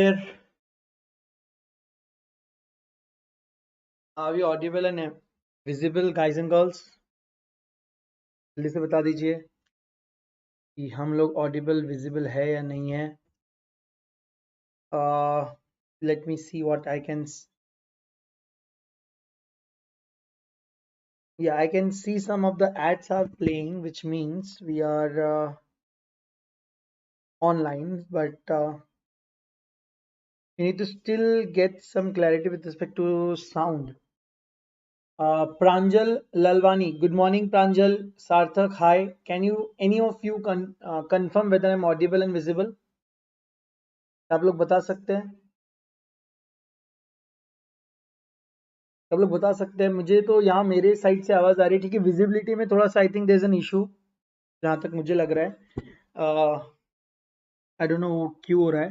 Are we audible and visible, guys and girls? जल्दी से बता दीजिए कि हम लोग ऑडिबल विजिबल है या नहीं है. Let me see what I can. Yeah, I can see some of the ads are playing, which means we are online, but we need to still get some clarity with respect to sound. Pranjal Lalwani, good morning, Pranjal. Sarthak, hi. Can you, any of you, confirm whether I'm audible and visible? आप लोग बता सकते हैं? सब लोग बता सकते हैं. मुझे तो यहाँ मेरे साइड से आवाज आ रही है. ठीक है, विजिबिलिटी में थोड़ा सा I think there is an issue, जहां तक मुझे लग रहा है. आई डोंट नो क्यों हो रहा है,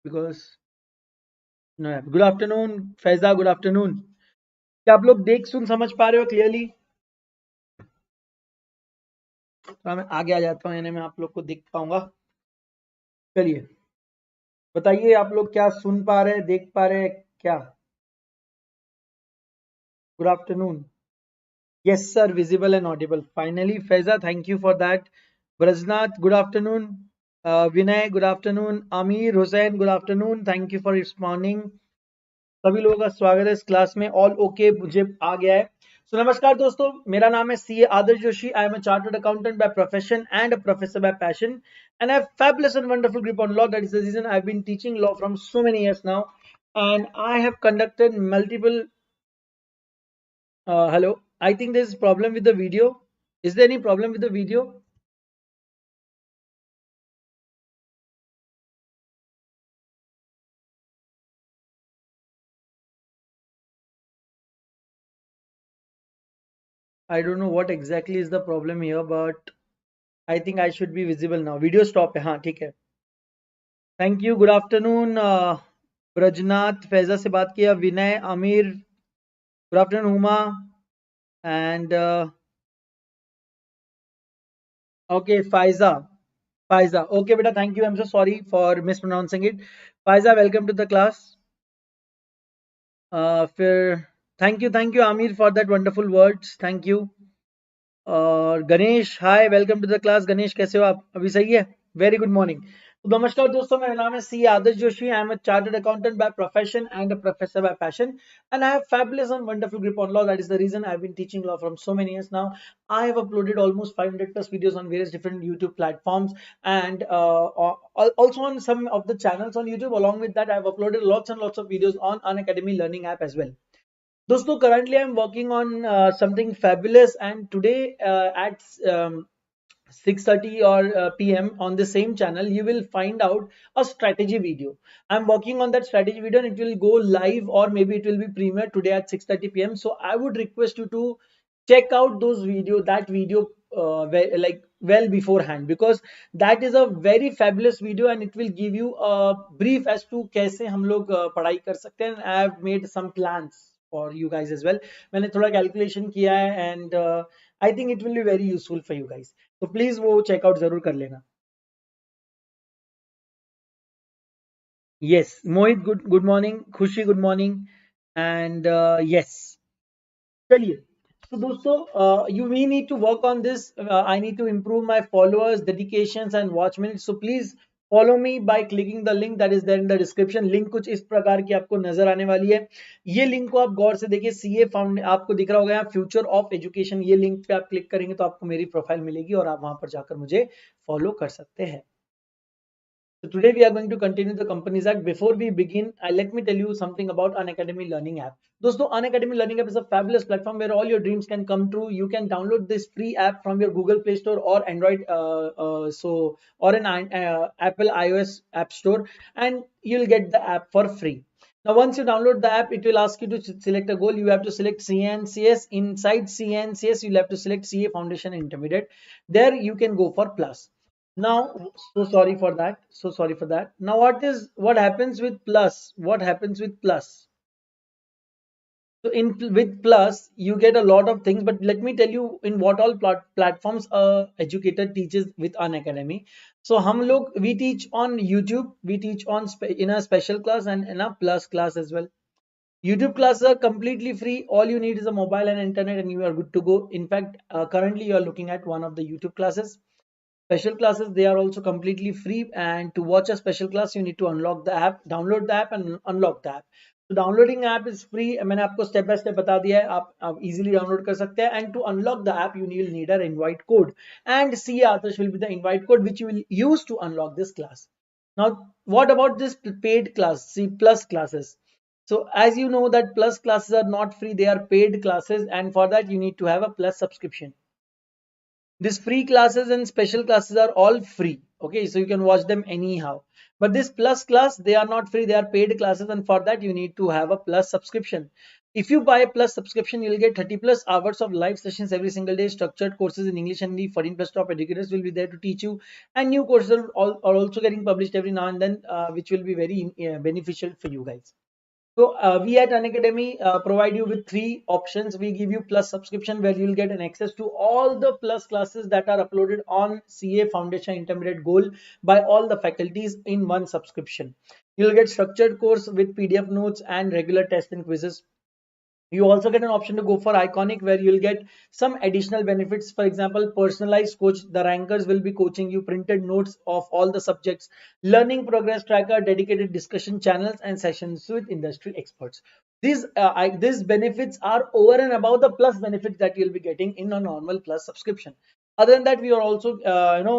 because good afternoon Faiza, good afternoon. क्या आप लोग देख सुन समझ पा रहे हो क्लियरली? तो मैं आगे आ जाता हूँ, यानी मैं आप लोग को दिख पाऊंगा. चलिए बताइए, आप लोग क्या सुन पा रहे हैं, देख पा रहे हैं क्या? Good afternoon. Yes, sir, visible and audible. Finally, Faiza, thank you for that. Brajnath, good afternoon. Vinay, good afternoon. Amir Hussain, good afternoon. Thank you for responding. सभी लोगों का स्वागत है इस क्लास में. ऑल ओके, मुझे आ गया है. सो नमस्कार दोस्तों, मेरा नाम है CA Adarsh Joshi. I am a chartered accountant by profession and a professor by passion, and I have fabulous and wonderful grip on law. That is the reason I've been teaching law from so many years now, and I have conducted multiple. Hello. I think there's a problem with the video. Is there any problem with the video? I don't know what exactly is the problem here, but I think I should be visible now. Video stop है. हाँ ठीक है. Thank you. Good afternoon. Brajnath, Faiza से बात किया. विनय, Aamir, good afternoon. Huma, and okay, Faiza. Faiza. Okay, beta. Thank you. I'm so sorry for mispronouncing it. Faiza, welcome to the class. फिर thank you, Amir, for that wonderful words. Thank you. और Ganesh, hi, welcome to the class. Ganesh कैसे हो आप? अभी सही है? Very good morning. तो नमस्कार दोस्तों, मेरा नाम है C Adarsh Joshi. I am a chartered accountant by profession and a professor by passion, and I have fabulous and wonderful grip on law. That is the reason I've been teaching law from so many years now. I have uploaded almost 500 plus videos on various different YouTube platforms, and also on some of the channels on YouTube. Along with that, I've uploaded lots and lots of videos on Unacademy learning app as well. दोस्तों, currently I'm working on something fabulous, and today at 6:30 or p.m. on the same channel, you will find out a strategy video. I'm working on that strategy video, and it will go live, or maybe it will be premiered today at 6:30 p.m. So I would request you to check out that video well beforehand, because that is a very fabulous video, and it will give you a brief as to कैसे हम लोग पढ़ाई कर सकते हैं. I have made some plans for you guys as well. मैंने थोड़ा calculation किया है, and I think it will be very useful for you guys. तो प्लीज वो चेकआउट जरूर कर लेना. यस, मोहित, गुड मॉर्निंग. खुशी, गुड मॉर्निंग. एंड यस, चलिए. तो दोस्तों, you we need to work on this. I need to improve my followers, dedications and watch minutes. So please follow me by clicking the link that is there in the description. Link कुछ इस प्रकार की आपको नजर आने वाली है. ये लिंक को आप गौर से देखिए. सीए फाउंड आपको दिख रहा होगा यहाँ, फ्यूचर ऑफ एजुकेशन. ये लिंक पे आप क्लिक करेंगे तो आपको मेरी प्रोफाइल मिलेगी, और आप वहां पर जाकर मुझे फॉलो कर सकते हैं. So today we are going to continue the Companies Act. Before we begin, let me tell you something about Unacademy Learning App. दोस्तों, Unacademy Learning App is a fabulous platform where all your dreams can come true. You can download this free app from your Google Play Store or Android, or an Apple iOS App Store, and you'll get the app for free. Now, once you download the app, it will ask you to select a goal. You have to select CNCS. Inside CNCS, you'll have to select CA Foundation Intermediate. There you can go for plus. Now, so sorry for that. So sorry for that. Now, what happens with plus? What happens with plus? So in with Plus, you get a lot of things, but let me tell you in what all platforms a educator teaches with Unacademy. So we teach on YouTube, we teach on in a special class and in a Plus class as well. YouTube classes are completely free. All you need is a mobile and internet, and you are good to go. In fact, currently you are looking at one of the YouTube classes. Special classes, they are also completely free, and to watch a special class you need to unlock the app, download the app and unlock the app. So downloading app is free. मैंने आपको step by step बता दिया है, आप easily download कर सकते हैं. And to unlock the app you will need an invite code, and C Adarsh will be the invite code which you will use to unlock this class. Now what about this paid class, C plus classes? So as you know that plus classes are not free, they are paid classes, and for that you need to have a plus subscription. These free classes and special classes are all free. Okay, so you can watch them anyhow. But this plus class, they are not free, they are paid classes, and for that you need to have a plus subscription. If you buy a plus subscription, you'll get 30 plus hours of live sessions every single day, structured courses in English and Hindi. 14 plus top educators will be there to teach you, and new courses are also getting published every now and then, which will be very beneficial for you guys. So we at Unacademy provide you with three options. We give you plus subscription where you'll get an access to all the plus classes that are uploaded on CA Foundation Intermediate Goal by all the faculties in one subscription. You'll get structured course with PDF notes and regular tests and quizzes. You also get an option to go for iconic where you'll get some additional benefits. For example, personalized coach, the rankers will be coaching you, printed notes of all the subjects, learning progress tracker, dedicated discussion channels and sessions with industry experts. These benefits are over and above the plus benefits that you'll be getting in a normal plus subscription. Other than that, we are also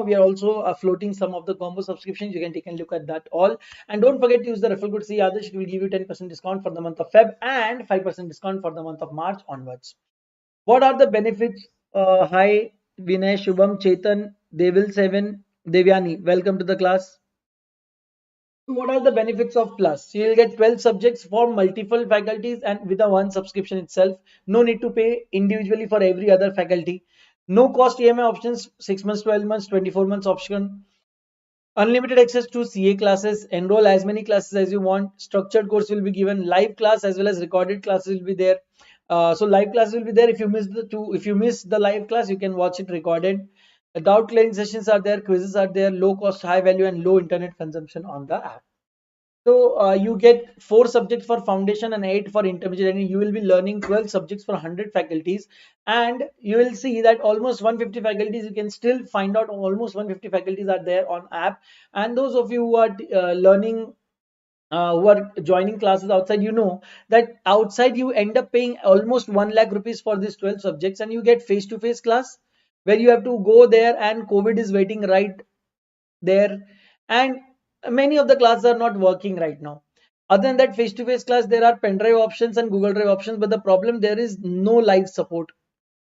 we are also floating some of the combo subscriptions. You can take a look at that all. And don't forget to use the referral code C Adarsh. It will give you 10% discount for the month of Feb and 5% discount for the month of March onwards. What are the benefits? Hi, Vinay, Shubham, Chetan, Devil 7, Devyani. Welcome to the class. So what are the benefits of Plus? So you'll get 12 subjects for multiple faculties and with a one subscription itself. No need to pay individually for every other faculty. No cost EMI options, 6 months, 12 months, 24 months option. Unlimited access to CA classes, enroll as many classes as you want. Structured course will be given, live class as well as recorded classes will be there. So live class will be there. If you miss the live class, you can watch it recorded. Doubt clearing sessions are there, quizzes are there, low cost, high value, and low internet consumption on the app. So you get 4 subjects for foundation and 8 for intermediate, and you will be learning 12 subjects for 100 faculties. And you will see that almost 150 faculties, you can still find out almost 150 faculties are there on app. And those of you who are learning, who are joining classes outside, you know that outside you end up paying almost 1 lakh rupees for these 12 subjects, and you get face-to-face class where you have to go there and COVID is waiting right there, and many of the classes are not working right now. Other than that, face-to-face class, there are pen drive options and Google Drive options, but the problem, there is no live support,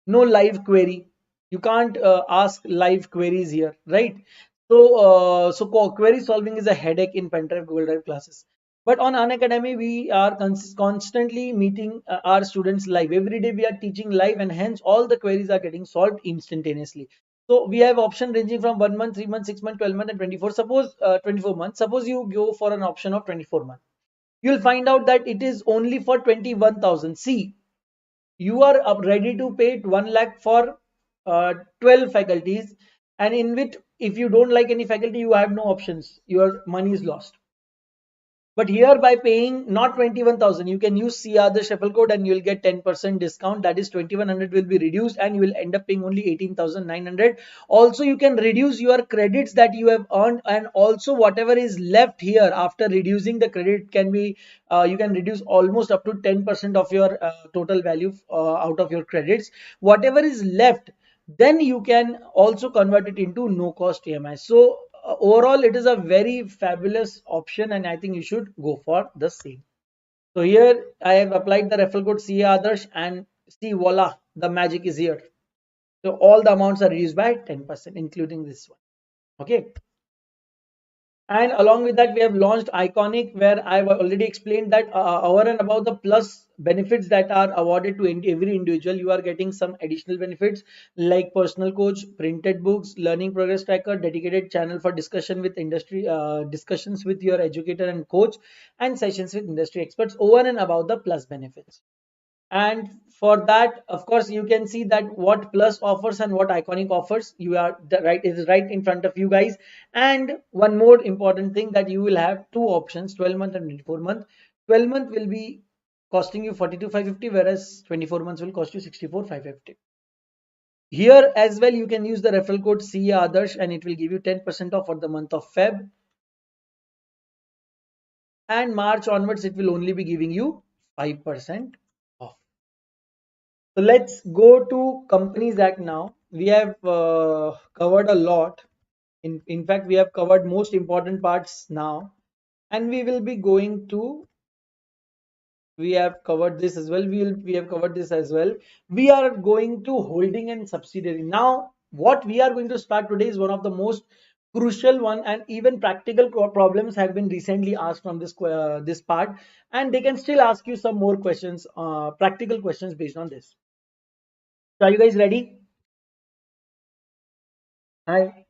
no live query. You can't ask live queries here, right? So query solving is a headache in pen drive Google Drive classes. But on Unacademy, we are constantly meeting our students live. Every day we are teaching live, and hence all the queries are getting solved instantaneously. So we have option ranging from 1 month, 3 months, 6 months, 12 months, and 24. Suppose 24 months. Suppose you go for an option of 24 months. You'll find out that it is only for 21,000. See, you are ready to pay 1 lakh for 12 faculties, and in which if you don't like any faculty, you have no options. Your money is lost. But here by paying not 21,000, you can use CR the shuffle code and you'll get 10% discount. That is 2,100 will be reduced and you will end up paying only 18,900. Also, you can reduce your credits that you have earned, and also whatever is left here after reducing the credit can be, you can reduce almost up to 10% of your total value out of your credits. Whatever is left, then you can also convert it into no cost EMI. So overall, it is a very fabulous option, and I think you should go for the same. So here I have applied the referral code CA Adarsh, and see, voila, the magic is here. So all the amounts are reduced by 10%, including this one. Okay. And along with that, we have launched Iconic, where I've already explained that over and above the plus benefits that are awarded to every individual, you are getting some additional benefits like personal coach, printed books, learning progress tracker, dedicated channel for discussion with industry, discussions with your educator and coach, and sessions with industry experts over and above the plus benefits. And for that, of course, you can see that what plus offers and what iconic offers. You are the right, it is right in front of you guys. And one more important thing, that you will have two options, 12-month and 24-month. 12-month will be costing you 42,550, whereas 24 months will cost you 64,550. Here as well, you can use the referral code CA Adarsh and it will give you 10% off for the month of Feb. And March onwards, it will only be giving you 5% off. So let's go to Companies Act now. We have covered a lot. In fact, we have covered most important parts now, and we will be going to. We have covered this as well. We have covered this as well. We are going to holding and subsidiary now. What we are going to start today is one of the most crucial one, and even practical problems have been recently asked from this part, and they can still ask you some more questions, practical questions based on this. So are you guys ready? Hi.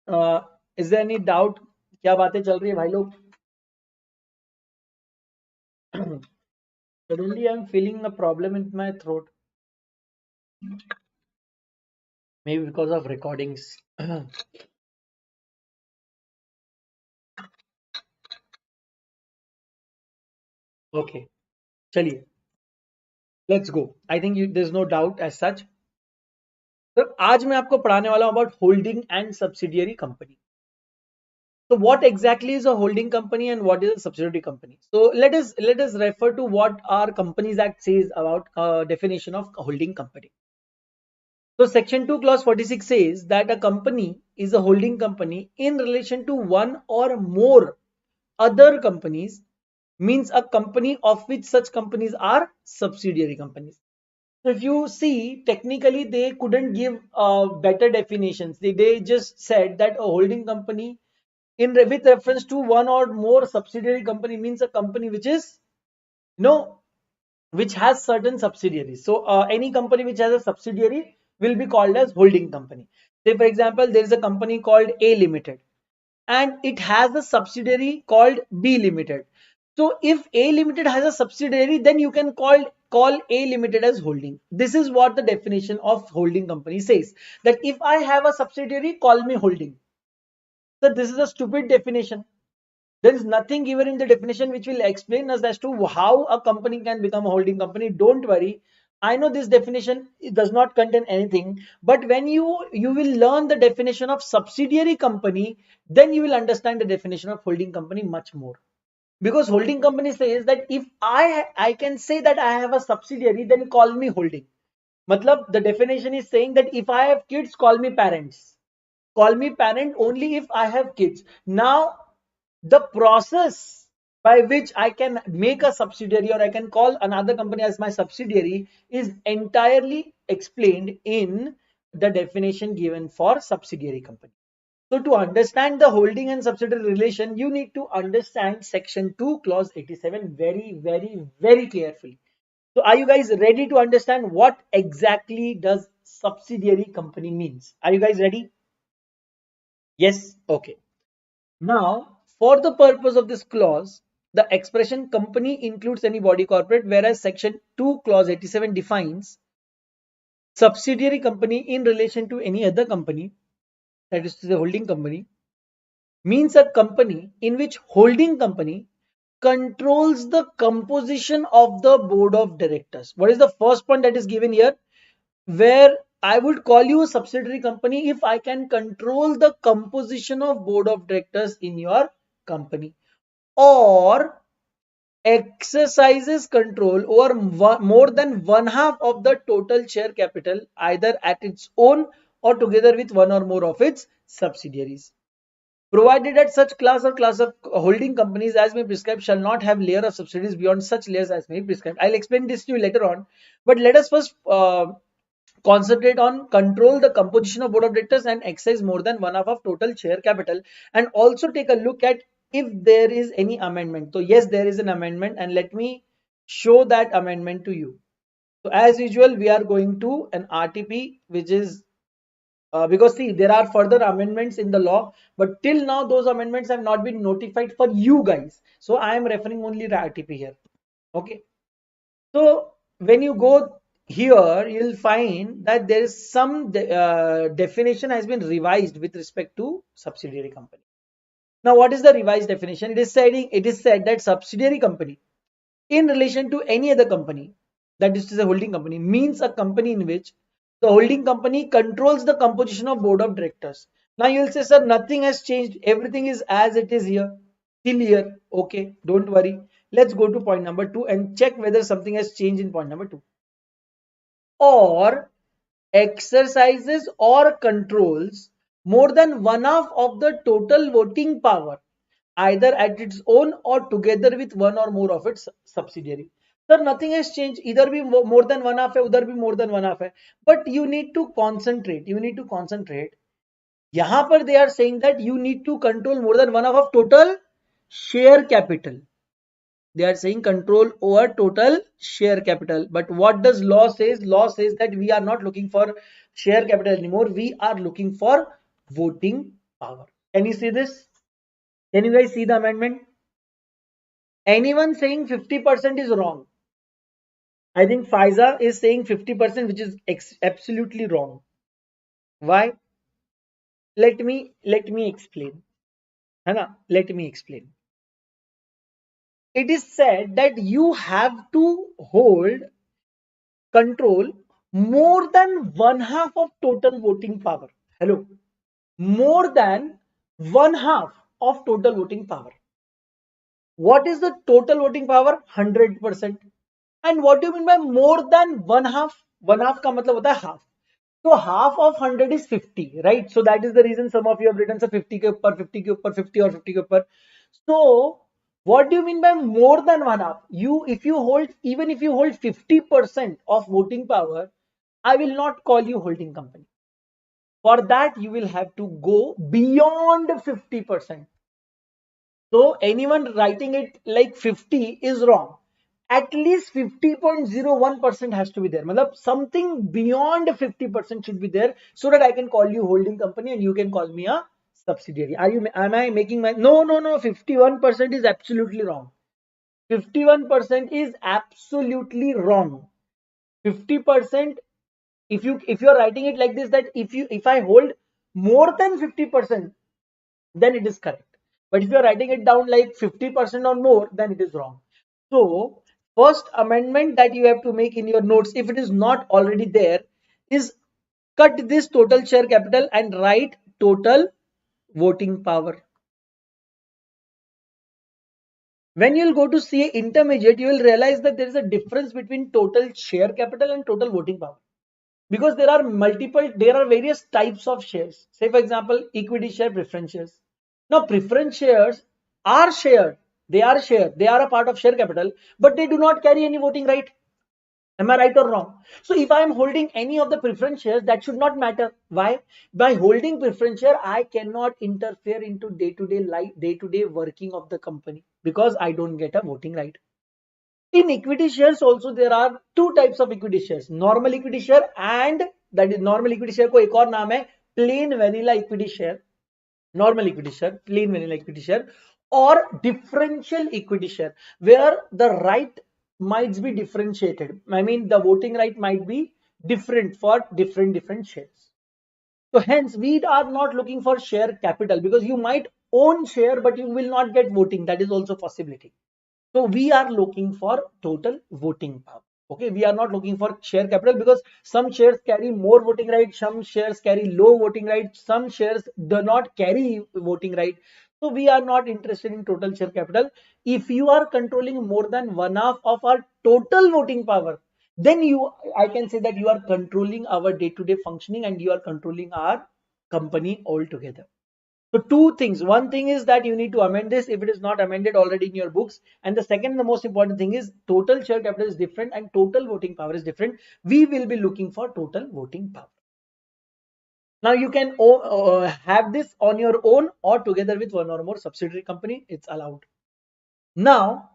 Uh, is there any doubt? क्या बातें चल रही है भाई लोग? Suddenly I'm feeling a problem in my throat. Maybe because of recordings. Okay, चलिए, let's go. I think there's no doubt as such. तो आज मैं आपको पढ़ाने वाला हूं about holding and subsidiary company. So what exactly is a holding company and what is a subsidiary company? So let us refer to what our Companies Act says about definition of holding company. So section 2 clause 46 says that a company is a holding company in relation to one or more other companies, means a company of which such companies are subsidiary companies. So if you see, technically they couldn't give better definitions. They just said that a holding company with reference to one or more subsidiary company means a company which is, you know, which has certain subsidiaries. So any company which has a subsidiary will be called as holding company. Say for example, there is a company called A Limited and it has a subsidiary called B Limited. So if A Limited has a subsidiary, then you can call A Limited as holding. This is what the definition of holding company says, that if I have a subsidiary, call me holding. So this is a stupid definition. There is nothing given in the definition which will explain us as to how a company can become a holding company. Don't worry. I know this definition, it does not contain anything, but when you will learn the definition of subsidiary company, then you will understand the definition of holding company much more. Because holding company says that if I can say that I have a subsidiary, then call me holding. Matlab, the definition is saying that if I have kids, call me parents. Call me parent only if I have kids. Now the process by which I can make a subsidiary or I can call another company as my subsidiary is entirely explained in the definition given for subsidiary company. So to understand the holding and subsidiary relation, you need to understand section 2 clause 87 very carefully. So are you guys ready to understand what exactly does subsidiary company means? Are you guys ready? Yes? Okay. Now, for the purpose of this clause, the expression company includes any body corporate, whereas section 2 clause 87 defines subsidiary company in relation to any other company, that is to the holding company, means a company in which holding company controls the composition of the board of directors. What is the first point that is given here? Where I would call you a subsidiary company if I can control the composition of board of directors in your company, or exercises control over more than one half of the total share capital, either at its own or together with one or more of its subsidiaries. Provided that such class or class of holding companies as may prescribe shall not have layer of subsidiaries beyond such layers as may be prescribed. I'll explain this to you later on, but let us first concentrate on control the composition of board of directors and exercise more than one half of total share capital, and also take a look at if there is any amendment. So yes, there is an amendment, and let me show that amendment to you. So as usual, we are going to an RTP, which is Because see, there are further amendments in the law, but till now those amendments have not been notified for you guys. So I am referring only to RTP here. Okay. So when you go here, you'll find that there is some definition has been revised with respect to subsidiary company. Now, what is the revised definition? It is said that subsidiary company in relation to any other company, that is to say holding company, means a company in which the holding company controls the composition of board of directors. Now you'll say, sir, nothing has changed, everything is as it is here till here. Okay, don't worry, let's go to point number 2 and check whether something has changed in point number 2. Or exercises or controls more than one half of the total voting power, either at its own or together with one or more of its subsidiary. Sir, nothing has changed. Either be more than one half hai, udhar be more than one half hai. But you need to concentrate. You need to concentrate. यहाँ पर they are saying that you need to control more than one half of total share capital. They are saying control over total share capital. But what does law says? Law says that we are not looking for share capital anymore. We are looking for voting power. Can you see this? Can you guys see the amendment? Anyone saying 50% is wrong? I think Faiza is saying 50%, which is absolutely wrong. Why? Let me explain. Hana, let me explain. It is said that you have to hold control more than one half of total voting power. Hello. More than one half of total voting power. What is the total voting power? 100%. And what do you mean by more than one half? One half का मतलब होता है half. So half of 100 is 50, right? So that is the reason some of you have written 50 के ऊपर, 50 के ऊपर, 50 और 50 के ऊपर. So what do you mean by more than one half? Even if you hold 50% of voting power, I will not call you holding company. For that, you will have to go beyond 50%. So anyone writing it like 50 is wrong. At least 50.01% has to be there. Matlab something beyond 50% should be there so that I can call you holding company and you can call me a subsidiary. Am I making my no 51% is absolutely wrong. 51% is absolutely wrong. 50%, if you're writing it like this, that if I hold more than 50%, then it is correct. But if you're writing it down like 50% or more, then it is wrong. So first amendment that you have to make in your notes, if it is not already there, is cut this total share capital and write total voting power. When you'll go to CA intermediate, you will realize that there is a difference between total share capital and total voting power. Because there are various types of shares. Say for example, equity share, preference shares. Now preference shares are shared. They are a part of share capital, but they do not carry any voting right. Am I right or wrong? So if I am holding any of the preference shares, that should not matter. Why? By holding preference share, I cannot interfere into day-to-day life, day-to-day working of the company, because I don't get a voting right. In equity shares also there are two types of equity shares, normal equity share, and that is normal equity share को एक और नाम है plain vanilla equity share, normal equity share, plain vanilla equity share, or differential equity share, where the right might be differentiated. I mean the voting right might be different for different shares. So hence we are not looking for share capital, because you might own share but you will not get voting. That is also possibility. So we are looking for total voting power. Okay, we are not looking for share capital, because some shares carry more voting right, some shares carry low voting right, some shares do not carry voting right. So we are not interested in total share capital. If you are controlling more than one half of our total voting power, then I can say that you are controlling our day-to-day functioning and you are controlling our company altogether. So two things. One thing is that you need to amend this if it is not amended already in your books. And the second, the most important thing is total share capital is different and total voting power is different. We will be looking for total voting power. Now you can have this on your own or together with one or more subsidiary company. It's allowed. Now,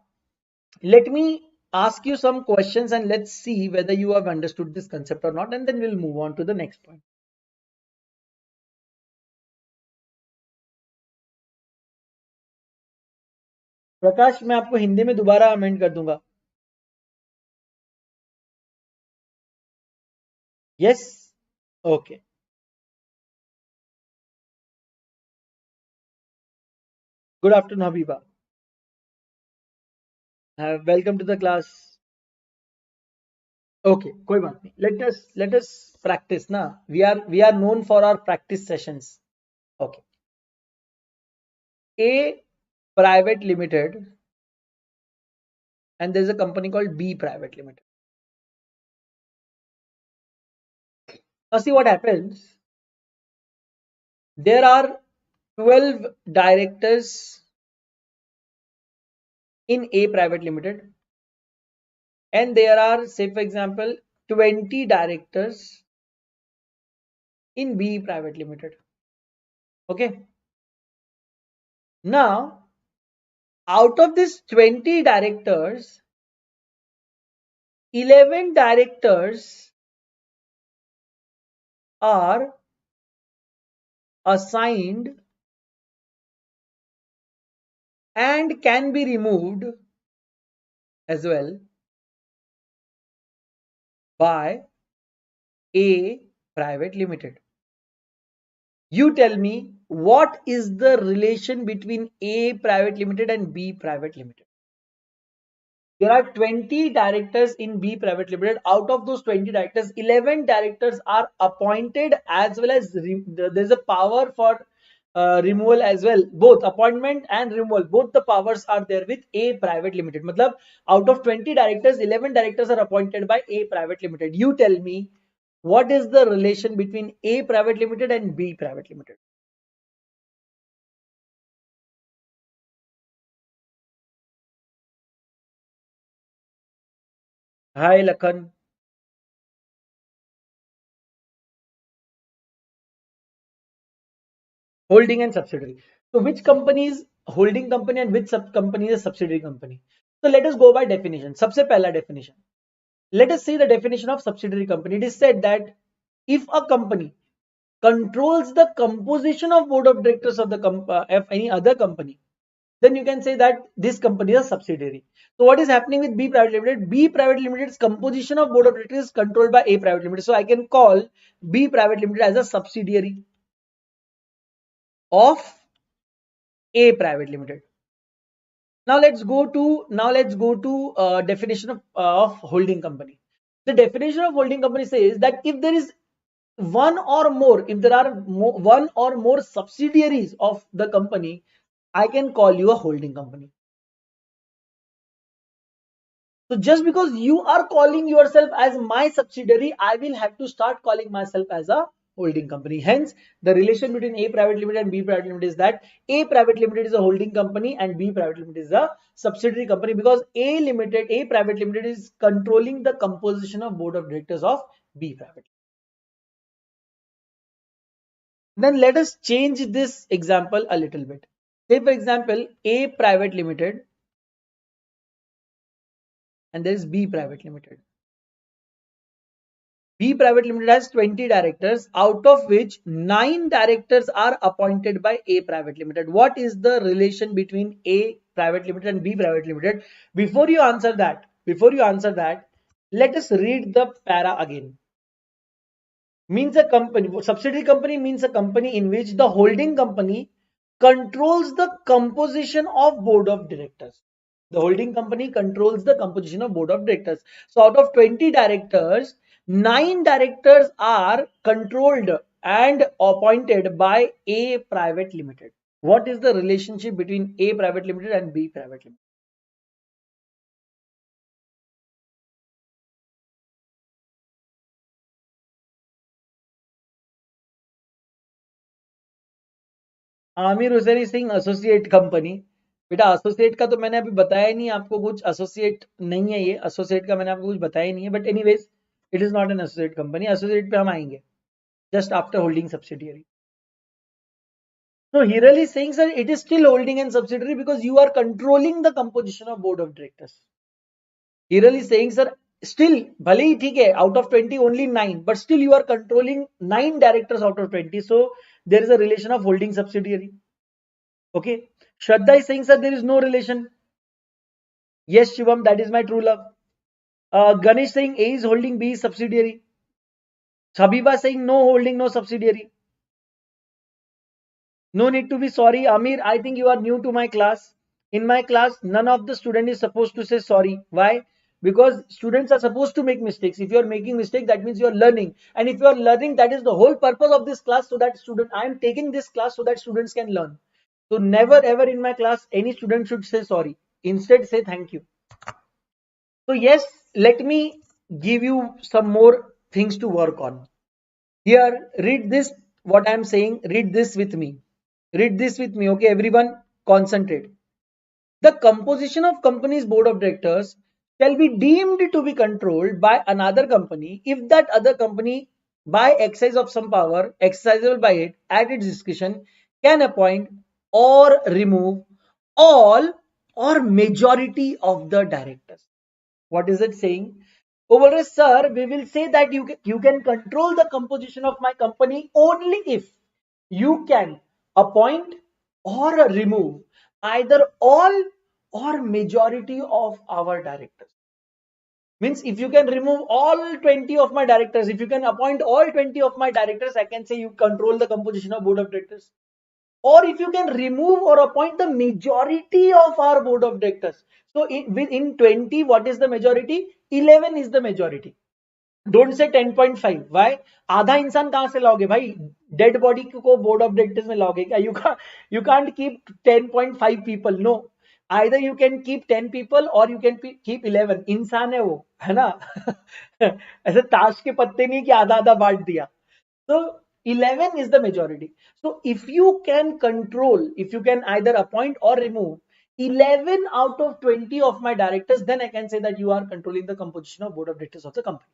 let me ask you some questions and let's see whether you have understood this concept or not. And then we'll move on to the next point. प्रकाश मैं आपको हिंदी में दोबारा amend कर दूंगा. Yes? Okay. Good afternoon, Habiba. Welcome to the class. Okay, कोई बात नहीं. Let us practice ना. We are known for our practice sessions. Okay. A private limited and there's a company called B private limited. Now see what happens. There are 12 directors in A private limited and there are, say for example, 20 directors in B private limited. Okay. Now, out of these 20 directors, 11 directors are assigned and can be removed as well by A private limited. You tell me what is the relation between A private limited and B private limited. There are 20 directors in B private limited. Out of those 20 directors, 11 directors are appointed as well as there's a power for removal as well. Both appointment and removal, both the powers are there with A private limited. Matlab, out of 20 directors, 11 directors are appointed by A private limited. You tell me what is the relation between A private limited and B private limited. Hi Lakhan. Holding and subsidiary. So which company is holding company and which sub company is a subsidiary company? So let us go by definition. सबसे पहला definition. Let us see the definition of subsidiary company. It is said that if a company controls the composition of board of directors of the of any other company, then you can say that this company is a subsidiary. So what is happening with B private limited? B private limited's composition of board of directors is controlled by A private limited. So I can call B private limited as a subsidiary of A private limited. Now let's go to definition of holding company. The definition of holding company says that if there is if there are one or more subsidiaries of the company, I can call you a holding company. So just because you are calling yourself as my subsidiary, I will have to start calling myself as a holding company. Hence, the relation between A private limited and B private limited is that A private limited is a holding company and B private limited is a subsidiary company, because A private limited is controlling the composition of board of directors of B private. Then let us change this example a little bit. Say for example, A private limited and there is B private limited. B private limited has 20 directors, out of which 9 directors are appointed by A private limited. What is the relation between A private limited and B private limited? Before you answer that, let us read the para again. Means a company, subsidiary company means a company in which the holding company controls the composition of board of directors. The holding company controls the composition of board of directors. So out of 20 directors, 9 directors are controlled and appointed by A private limited. What is the relationship between A private limited and B private limited? Aamir Hussain Singh associate company. बेटा associate का तो मैंने अभी बताया नहीं आपको कुछ. Associate नहीं है ये. एसोसिएट का मैंने आपको कुछ बताया नहीं है. But anyways it is not an associate company. Associate पे हम आएंगे just after holding subsidiary. So he really saying, sir, it is still holding and subsidiary because you are controlling the composition of board of directors. He really saying, sir, still भले ही ठीक है, out of 20 only 9, but still you are controlling 9 directors out of 20. So there is a relation of holding subsidiary. Okay. Shraddha is saying, sir, there is no relation. Yes, Shivam, that is my true love. Ganesh saying A is holding, B is subsidiary. Habiba saying no holding, no subsidiary. No need to be sorry. Amir, I think you are new to my class. In my class, none of the student is supposed to say sorry. Why? Because students are supposed to make mistakes. If you are making mistake, that means you are learning. And if you are learning, that is the whole purpose of this class. So that student, I am taking this class so that students can learn. So never ever in my class, any student should say sorry. Instead, say thank you. So yes, let me give you some more things to work on. Here, read this, what I am saying, read this with me. Read this with me, okay, everyone, concentrate. The composition of company's board of directors shall be deemed to be controlled by another company if that other company, by exercise of some power exercisable by it at its discretion, can appoint or remove all or majority of the directors. What is it saying? Over here, sir, we will say that you can control the composition of my company only if you can appoint or remove either all or majority of our directors. Means if you can remove all 20 of my directors, if you can appoint all 20 of my directors, I can say you control the composition of board of directors. Or if you can remove or appoint the majority of our board of directors. So in 20, what is the majority? 11 is the majority. Don't say 10.5 why आधा इंसान कहां से लाओगे भाई dead body को board of directors में लाओगे क्या you can't keep 10.5 people know either you can keep 10 people और यू कैन कीप 11 इंसान है वो है ना ऐसे ताश के पत्ते नहीं कि आधा आधा बांट दिया so 11 is the majority. So if you can control, if you can either appoint or remove 11 out of 20 of my directors, then I can say that you are controlling the composition of board of directors of the company.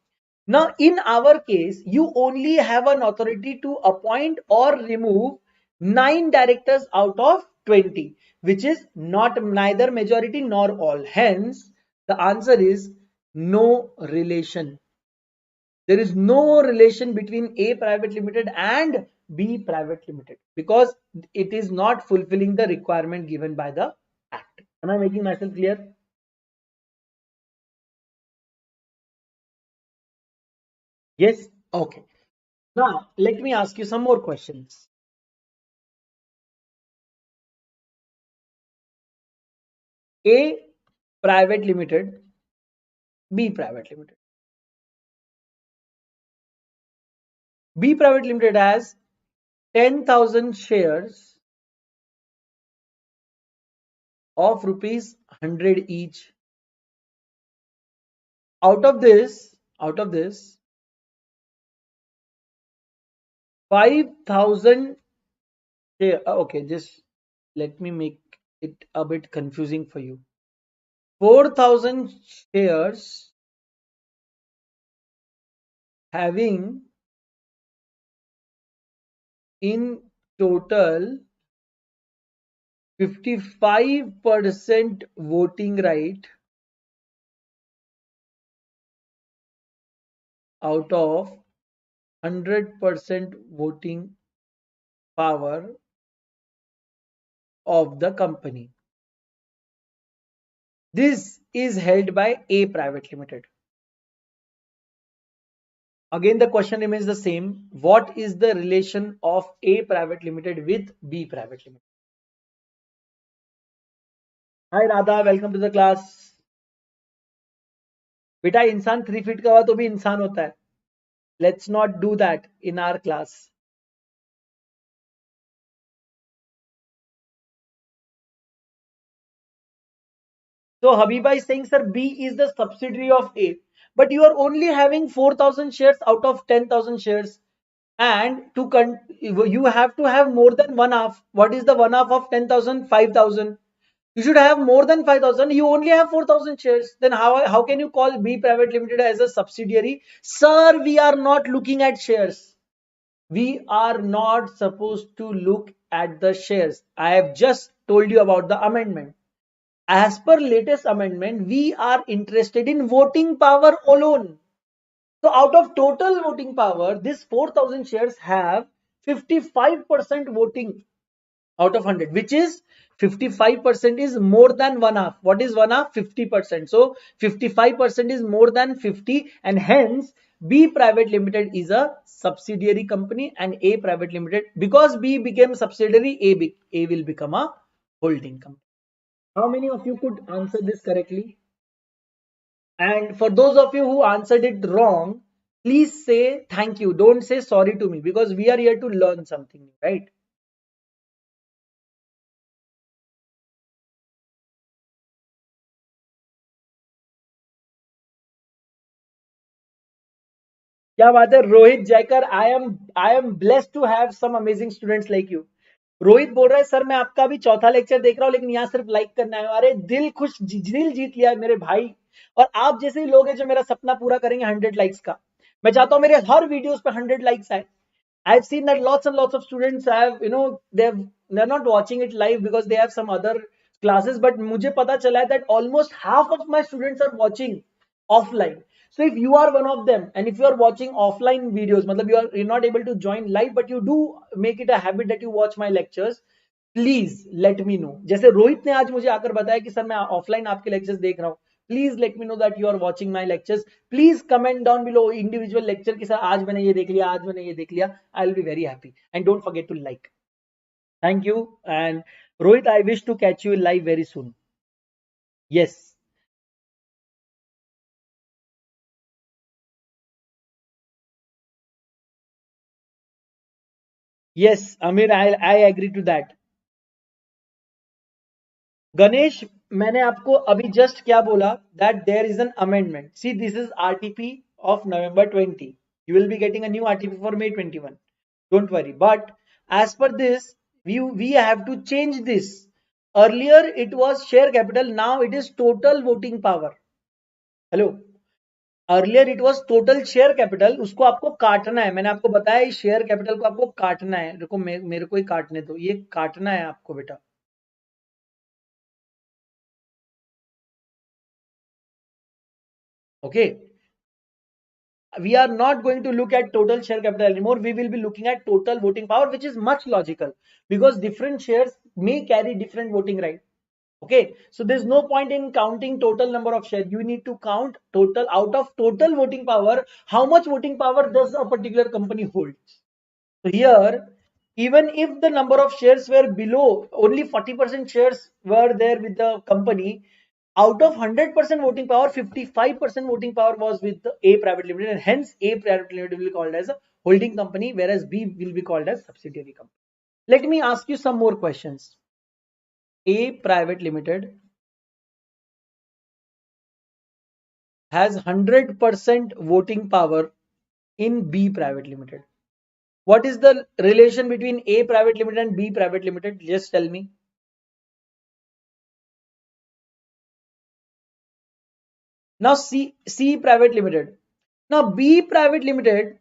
Now, in our case, you only have an authority to appoint or remove 9 directors out of 20, which is not neither majority nor all. Hence, the answer is no relation. There is no relation between A private limited and B private limited because it is not fulfilling the requirement given by the act. Am I making myself clear? Yes? Okay. Now, let me ask you some more questions. A private limited, B private limited. B private limited has 10,000 shares of rupees 100 each. Out of this, 5,000 share. Okay, just let me make it a bit confusing for you. 4,000 shares having in total 55% voting right out of 100% voting power of the company. This is held by A private limited. Again, the question remains the same. What is the relation of A private limited with B private limited? Hi Radha, welcome to the class. बेटा इंसान 3 feet का हुआ तो भी इंसान होता है. Let's not do that in our class. So Habiba is saying, sir, B is the subsidiary of A, but you are only having 4,000 shares out of 10,000 shares, and you have to have more than one half. What is the one half of 10,000? 5,000. You should have more than 5,000. You only have 4,000 shares. Then how can you call B private limited as a subsidiary? Sir, we are not looking at shares. We are not supposed to look at the shares. I have just told you about the amendment. As per latest amendment, we are interested in voting power alone. So out of total voting power, this 4,000 shares have 55% voting out of 100, which is 55% is more than one half. What is one half? 50%. So 55% is more than 50, and hence B Private Limited is a subsidiary company and A Private Limited, because B became subsidiary, A will become a holding company. How many of you could answer this correctly? And for those of you who answered it wrong, please say thank you. Don't say sorry to me, because we are here to learn something, right? क्या बात है Rohit Jaykar. I am blessed to have some amazing students like you. Rohit बोल रहा है sir मैं आपका भी चौथा लेक्चर देख रहा हूँ, लेकिन यहाँ सिर्फ लाइक करना है. अरे दिल खुश, दिल जीत लिया है मेरे भाई. और आप जैसे ही लोग हैं जो मेरा सपना पूरा करेंगे 100 लाइक्स का. मैं चाहता हूँ मेरे हर वीडियोस पे 100 लाइक्स आए. I've seen that lots and lots of students have, they're not watching it live because they have some other classes, but मुझे पता चला है that almost half of my students are watching offline. So if you are one of them, and if you are watching offline videos, मतलब you're not able to join live, but you do make it a habit that you watch my lectures, please let me no. जैसे रोहित ने आज मुझे आकर बताया कि sir मैं offline आपके लेक्चर्स देख रहा हूँ. Please let me know that you are watching my lectures. Please comment down below individual lecture की सर आज मैंने ये देख लिया, आज मैंने ये देख लिया. I will be very happy, and don't forget to like. Thank you. And Rohit, I wish to catch you live very soon. Yes. Yes Amir, I agree to that. Ganesh, मैंने आपको अभी जस्ट क्या बोला, that there is an amendment. See this is RTP of November 20. You will be getting a new RTP for May 21. Don't worry. But as per this, we have to change this. Earlier it was share capital, now it is total voting power. Hello. Earlier it was total share capital. उसको आपको काटना है. मैंने आपको बताया share capital को आपको काटना है. देखो मेरे को ही काटने दो. ये काटना है आपको बेटा. Okay. We are not going to look at total share capital anymore. We will be looking at total voting power, which is much logical because different shares may carry different voting right. Okay, so there's no point in counting total number of shares. You need to count total, out of total voting power, how much voting power does a particular company hold. So here, even if the number of shares were below, only 40% shares were there with the company, out of 100% voting power, 55% voting power was with the A Private Limited, and hence A Private Limited will be called as a holding company, whereas B will be called as subsidiary company. Let me ask you some more questions. A Private Limited has 100% voting power in B Private Limited. What is the relation between A Private Limited and B Private Limited? Just tell me. Now C Private Limited. Now B Private Limited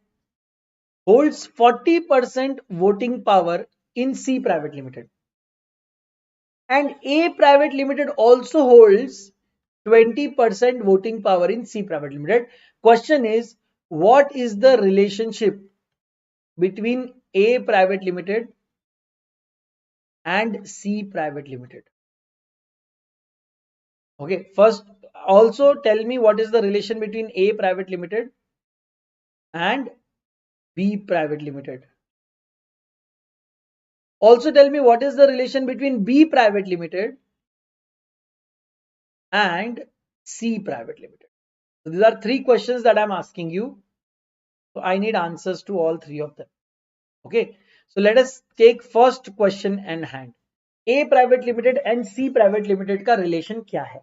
holds 40% voting power in C Private Limited. And A Private Limited also holds 20% voting power in C Private Limited. Question is, what is the relationship between A Private Limited and C Private Limited? Okay, first also tell me what is the relation between A Private Limited and B Private Limited. Also tell me what is the relation between B Private Limited and C Private Limited. So these are three questions that I'm asking you. So I need answers to all three of them. Okay. So let us take first question in hand. A Private Limited and C Private Limited का relation क्या है?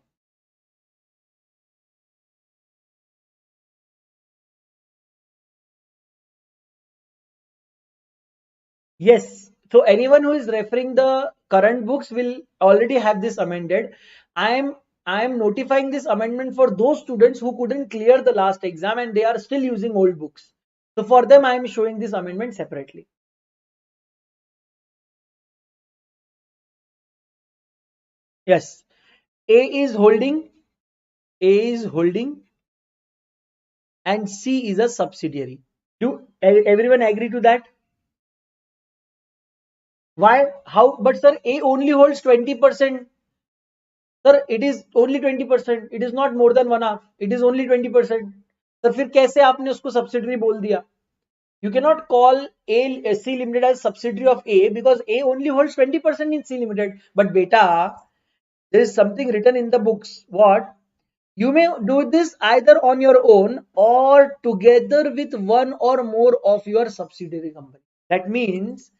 Yes. So anyone who is referring the current books will already have this amended. I am notifying this amendment for those students who couldn't clear the last exam and they are still using old books. So for them, I am showing this amendment separately. Yes. A is holding, and C is a subsidiary. Do everyone agree to that? Why? How? But sir, A only holds 20%. Sir, it is only 20%. It is not more than one half. It is only 20%. Sir फिर कैसे आपने उसको subsidiary बोल दिया? You cannot call C Limited as subsidiary of A because A only holds 20% in C Limited. But beta, there is something written in the books. What? You may do this either on your own or together with one or more of your subsidiary company. That means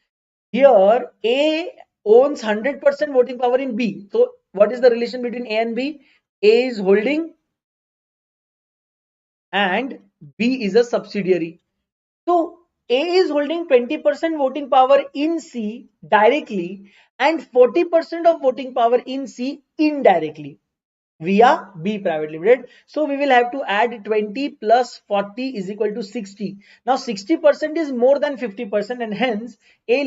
here A owns 100% voting power in B. So what is the relation between A and B? A is holding and B is a subsidiary. So A is holding 20% voting power in C directly and 40% of voting power in C indirectly via B private limited. So we will have to add 20 plus 40 is equal to 60. Now 60% is more than 50% and hence A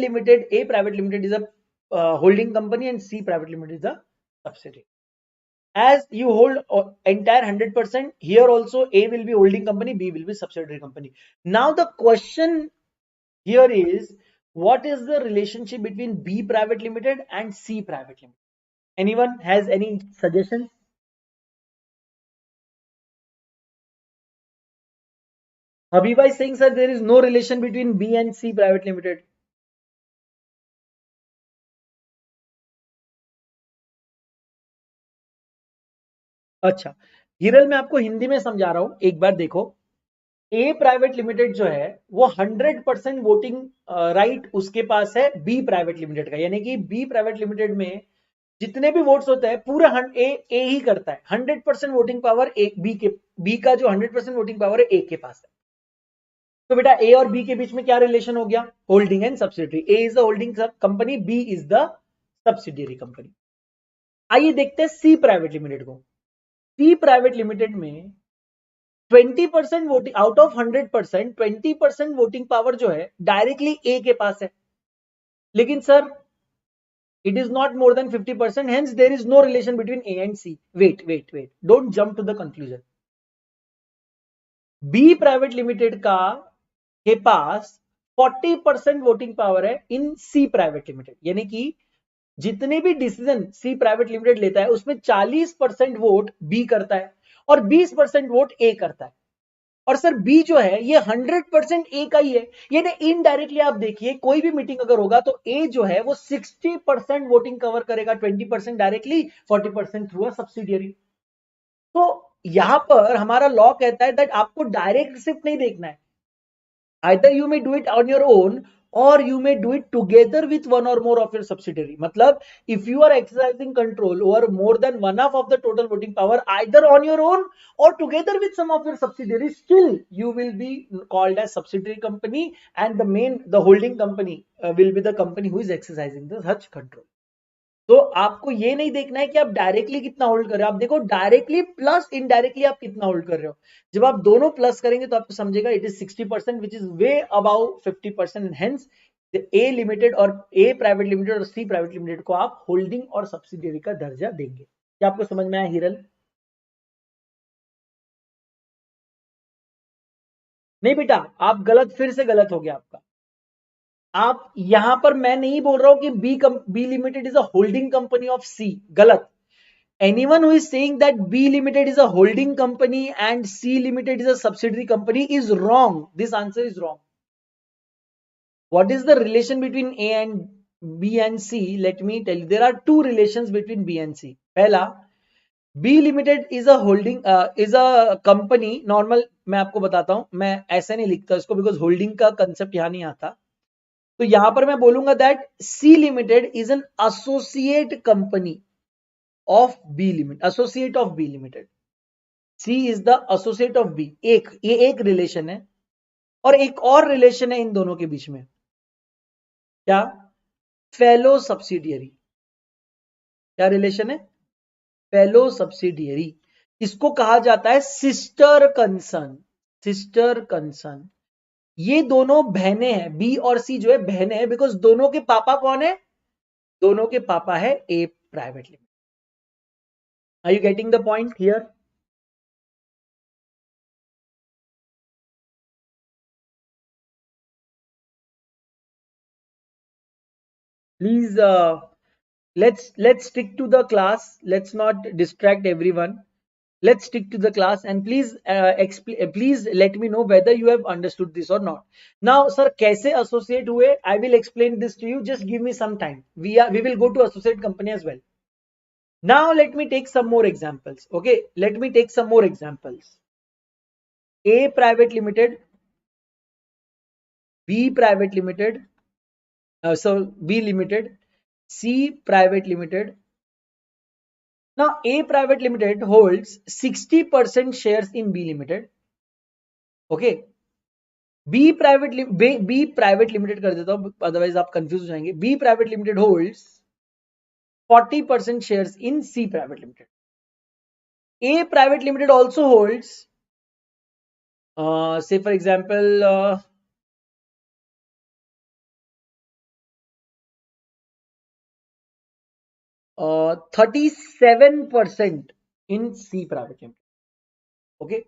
private limited is a holding company and C private limited is a subsidiary. As you hold entire 100%, here also A will be holding company, B will be subsidiary company. Now the question here is, what is the relationship between B private limited and C private limited? Anyone has any suggestions? Habiba is saying, sir, there is no relation between B and C private limited. अच्छा, हिरल मैं आपको हिंदी में समझा रहा हूं, एक बार देखो। ए private limited जो है वो 100% वोटिंग राइट उसके पास है बी प्राइवेट लिमिटेड का, यानी कि बी प्राइवेट लिमिटेड में जितने भी वोट्स होते हैं पूरा ए ही करता है। 100% वोटिंग पावर ए बी का जो 100% वोटिंग पावर है ए के पास है। तो बेटा ए और बी के बीच में क्या रिलेशन हो गया? Holding and subsidiary. A is the holding company, B is the subsidiary company. आइए देखते हैं सी प्राइवेट लिमिटेड को। सी प्राइवेट लिमिटेड में 20% voting out of 100%, 20% voting power जो है डायरेक्टली ए के पास है, लेकिन sir it is not more than 50%, hence there is no relation between A and C. Wait, don't jump to the conclusion. B private limited का के पास 40% voting power है इन सी private limited, यानी कि जितने भी डिसीजन सी प्राइवेट लिमिटेड लेता है उसमें 40% वोट बी करता है और 20% वोट ए करता है। और सर बी जो है ये 100% ए का ही है, यानी इनडायरेक्टली आप देखिए कोई भी मीटिंग अगर होगा तो ए जो है वो 60% वोटिंग कवर करेगा, 20% डायरेक्टली, 40% थ्रू अ सब्सिडियरी। तो यहां पर हमारा लॉ कहता है दैट आपको डायरेक्ट रिसिप्ट नहीं देखना है, either you may do it on your own or you may do it together with one or more of your subsidiary. matlab if you are exercising control over more than one half of the total voting power either on your own or together with some of your subsidiaries, still you will be called as subsidiary company and the holding company will be the company who is exercising the such control. तो आपको ये नहीं देखना है कि आप directly कितना hold कर रहे हो, आप देखो डायरेक्टली प्लस इनडायरेक्टली आप कितना होल्ड कर रहे हो। जब आप दोनों प्लस करेंगे तो आपको समझेगा it is 60% which is way above 50%, hence A limited और ए प्राइवेट लिमिटेड और सी प्राइवेट लिमिटेड को आप होल्डिंग और सब्सिडियरी का दर्जा देंगे। क्या आपको समझ में आया हिरल? नहीं बेटा, आप गलत, फिर से गलत हो गया आपका। आप यहां पर मैं नहीं बोल रहा हूं कि B limited is a holding company of C, गलत। Anyone who is saying that B Limited is a holding company and C Limited is a subsidiary company is wrong. This answer is wrong. What is the relation between A and B and C? Let me tell you. There are two relations between B and C. पहला, B Limited is a holding is a company. Normal मैं आपको बताता हूं, मैं ऐसे नहीं लिखता इसको because holding का concept यहाँ नहीं आता। तो यहां पर मैं बोलूंगा that C Limited is an associate company of B Limited, associate of B Limited. C is the associate of B. ये एक रिलेशन है और एक और रिलेशन है इन दोनों के बीच में, क्या? Fellow subsidiary. क्या रिलेशन है? Fellow subsidiary. इसको कहा जाता है सिस्टर कंसर्न। सिस्टर कंसर्न, ये दोनों बहनें हैं, बी और सी जो है बहनें हैं, बिकॉज दोनों के पापा कौन है? दोनों के पापा है A private limited. Are you getting the point here? Please, let's stick to the class. Let's not distract everyone. Let's stick to the class, and please please let me know whether you have understood this or not. Now, sir, कैसे associate हुए? I will explain this to you. Just give me some time. We will go to associate company as well. Now, let me take some more examples. Okay, let me take some more examples. A private limited, B private limited, so B limited, C private limited. Now, A private limited holds 60% shares in B limited. Okay. B private limited कर देता हूं, otherwise आप confused हो जाएंगे. B private limited holds 40% shares in C private limited. A private limited also holds, say for example, 37% in C private limited. Okay.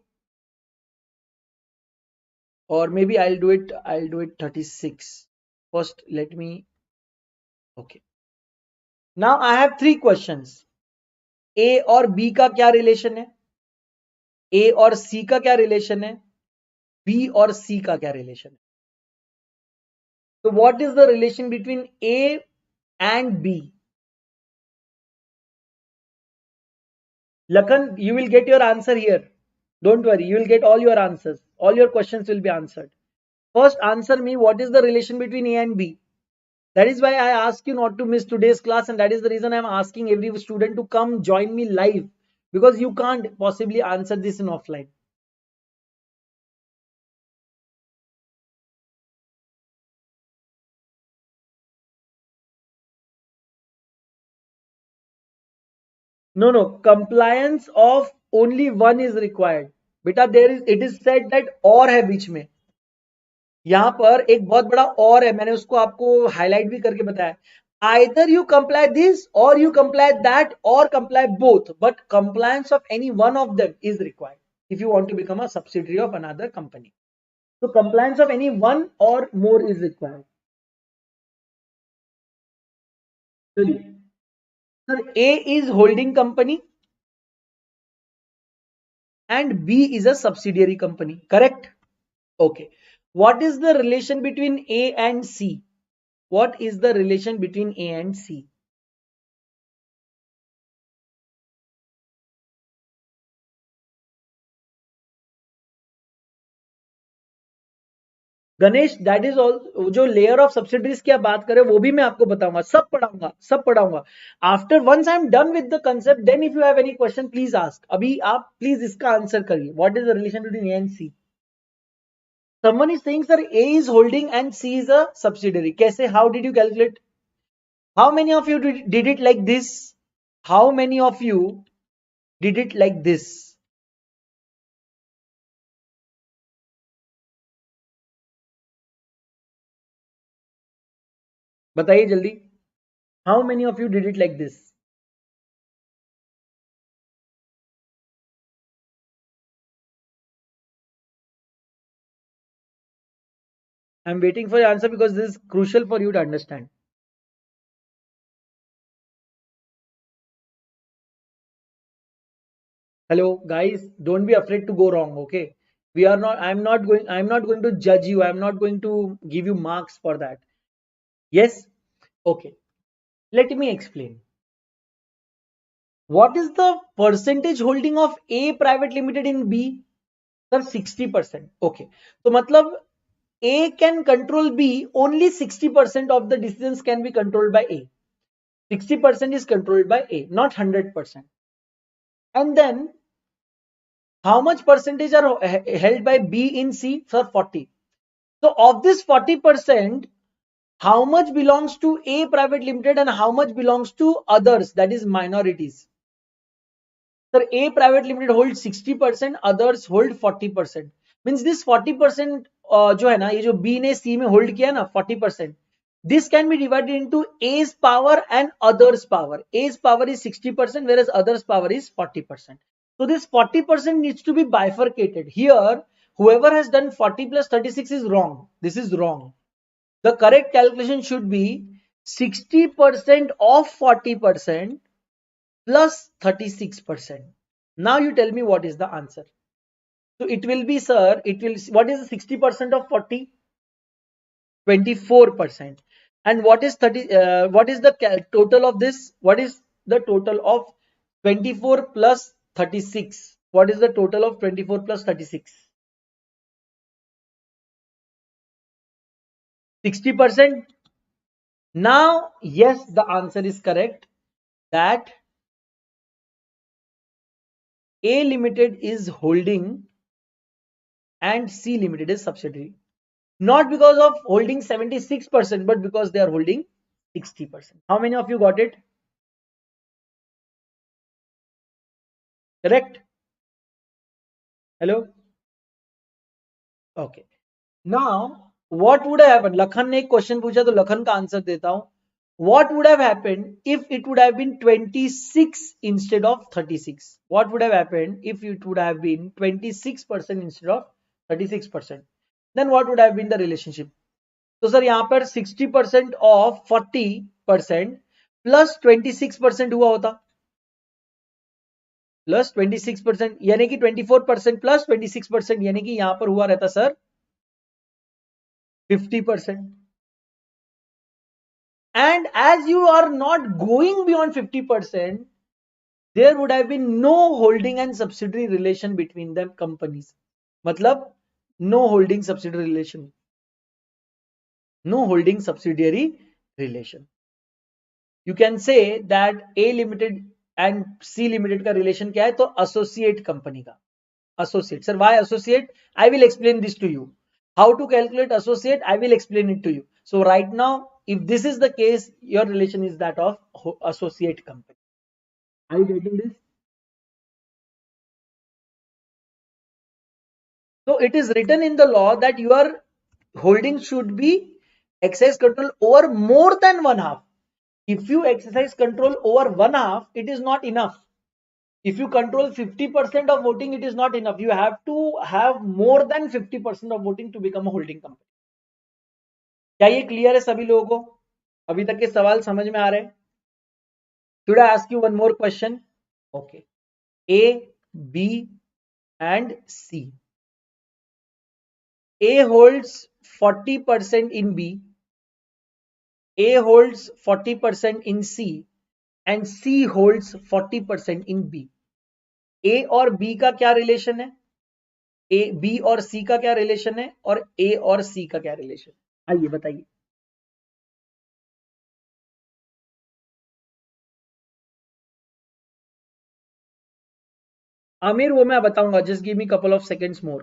Or maybe I'll do it 36. First, let me. Okay. Now I have three questions. A और B का क्या relation है? A और C का क्या relation है? B और C का क्या रिलेशन है? So what is the relation between A and B? Lakan, you will get your answer here. Don't worry, you will get all your answers. All your questions will be answered. First, answer me what is the relation between A and B? That is why I ask you not to miss today's class, and that is the reason I am asking every student to come join me live, because you can't possibly answer this in offline. No, compliance of only one is required. बेटा it is said that और है बीच में. यहां पर एक बहुत बड़ा और है, मैंने उसको आपको हाईलाइट भी करके बताया. Either you comply this or you comply that or comply both, but compliance of any one of them is required if you want to become a subsidiary of another company. So compliance of any one or more is required. Sir, A is holding company and B is a subsidiary company, correct? Okay. What is the relation between A and C? What is the relation between A and C? Ganesh, that is all. जो layer of subsidiaries की आप बात करें वो भी मैं आपको बताऊंगा, सब पढ़ाऊंगा. After once I am done with the concept, then if you have any question please ask. अभी आप प्लीज इसका आंसर करिए. What is the relation between A and C? Someone is saying, sir, A is holding and C is a subsidiary. कैसे? How did you calculate? How many of you did it like this? How many of you did it like this? बताइए जल्दी. How many of you did it like this? I'm waiting for your answer because this is crucial for you to understand. Hello guys, don't be afraid to go wrong. Okay, we are not. I'm not going to judge you. I'm not going to give you marks for that. Yes. Okay, let me explain. What is the percentage holding of A private limited in B? Sir, 60%. Okay, so matlab A can control B, only 60% of the decisions can be controlled by A. 60% is controlled by A, not 100%. And then how much percentage are held by B in C? Sir, 40. So of this 40%, how much belongs to A private limited and how much belongs to others, that is minorities? Sir, A private limited holds 60%, others hold 40%. Means this 40% जो है ना, ये जो B ने C में hold किया ना 40%, this can be divided into A's power and others power. A's power is 60%, whereas others power is 40%. So this 40% needs to be bifurcated. Here, whoever has done 40 plus 36 is wrong. This is wrong. The correct calculation should be 60% of 40% plus 36%. Now you tell me what is the answer. So it will be, sir, it will, what is 60% of 40? 24%. And what is 30, what is the total of this? What is the total of 24 plus 36? What is the total of 24 plus 36? 60%. Now, yes, the answer is correct that A Limited is holding and C Limited is subsidiary. Not because of holding 76%, but because they are holding 60%. How many of you got it? Correct? Hello? Okay. Now, what would have happened? Lakhan ने एक question पूछा तो लखन का answer देता हूं. What would have happened if it would have been 26 instead of 36? What would have happened if it would have been 26% instead of 36%? Then what would have been the relationship? तो sir यहाँ पर 60% of 40% plus 26% हुआ होता, plus 26% यानी कि 24% plus 26% यानी कि यहां पर हुआ रहता sir 50%. And as you are not going beyond 50%, there would have been no holding and subsidiary relation between them companies. मतलब no holding subsidiary relation. No holding subsidiary relation. You can say that A Limited and C Limited का relation क्या है? तो associate company का. Associate. Sir, why associate? I will explain this to you. How to calculate associate? I will explain it to you. So right now, if this is the case, your relation is that of associate company. Are you getting this? So it is written in the law that your holding should be exercise control over more than one half. If you exercise control over one half, it is not enough. If you control 50% of voting, it is not enough. You have to have more than 50% of voting to become a holding company. क्या ये clear है सभी लोगों को? अभी तक के सवाल समझ में आ रहे हैं? Should I ask you one more question? Okay. A, B, and C. A holds 40% in B. A holds 40% in C, and C holds 40% in B. A और B का क्या रिलेशन है? A, B और C का क्या relation है? और A और C का क्या रिलेशन है? आइए बताइए. आमिर वो मैं बताऊंगा. Just give me couple of seconds more.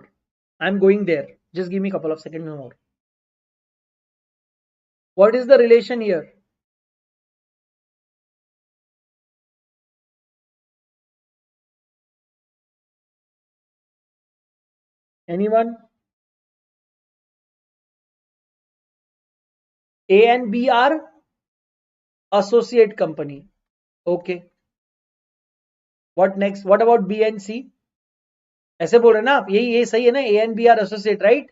I'm going there. Just give me couple of seconds more. What is the relation here? Anyone? A and B are associate company. Okay. What next? What about B and C? ऐसे बोल रहे ना आप? ये सही है ना? A and B are associate, right?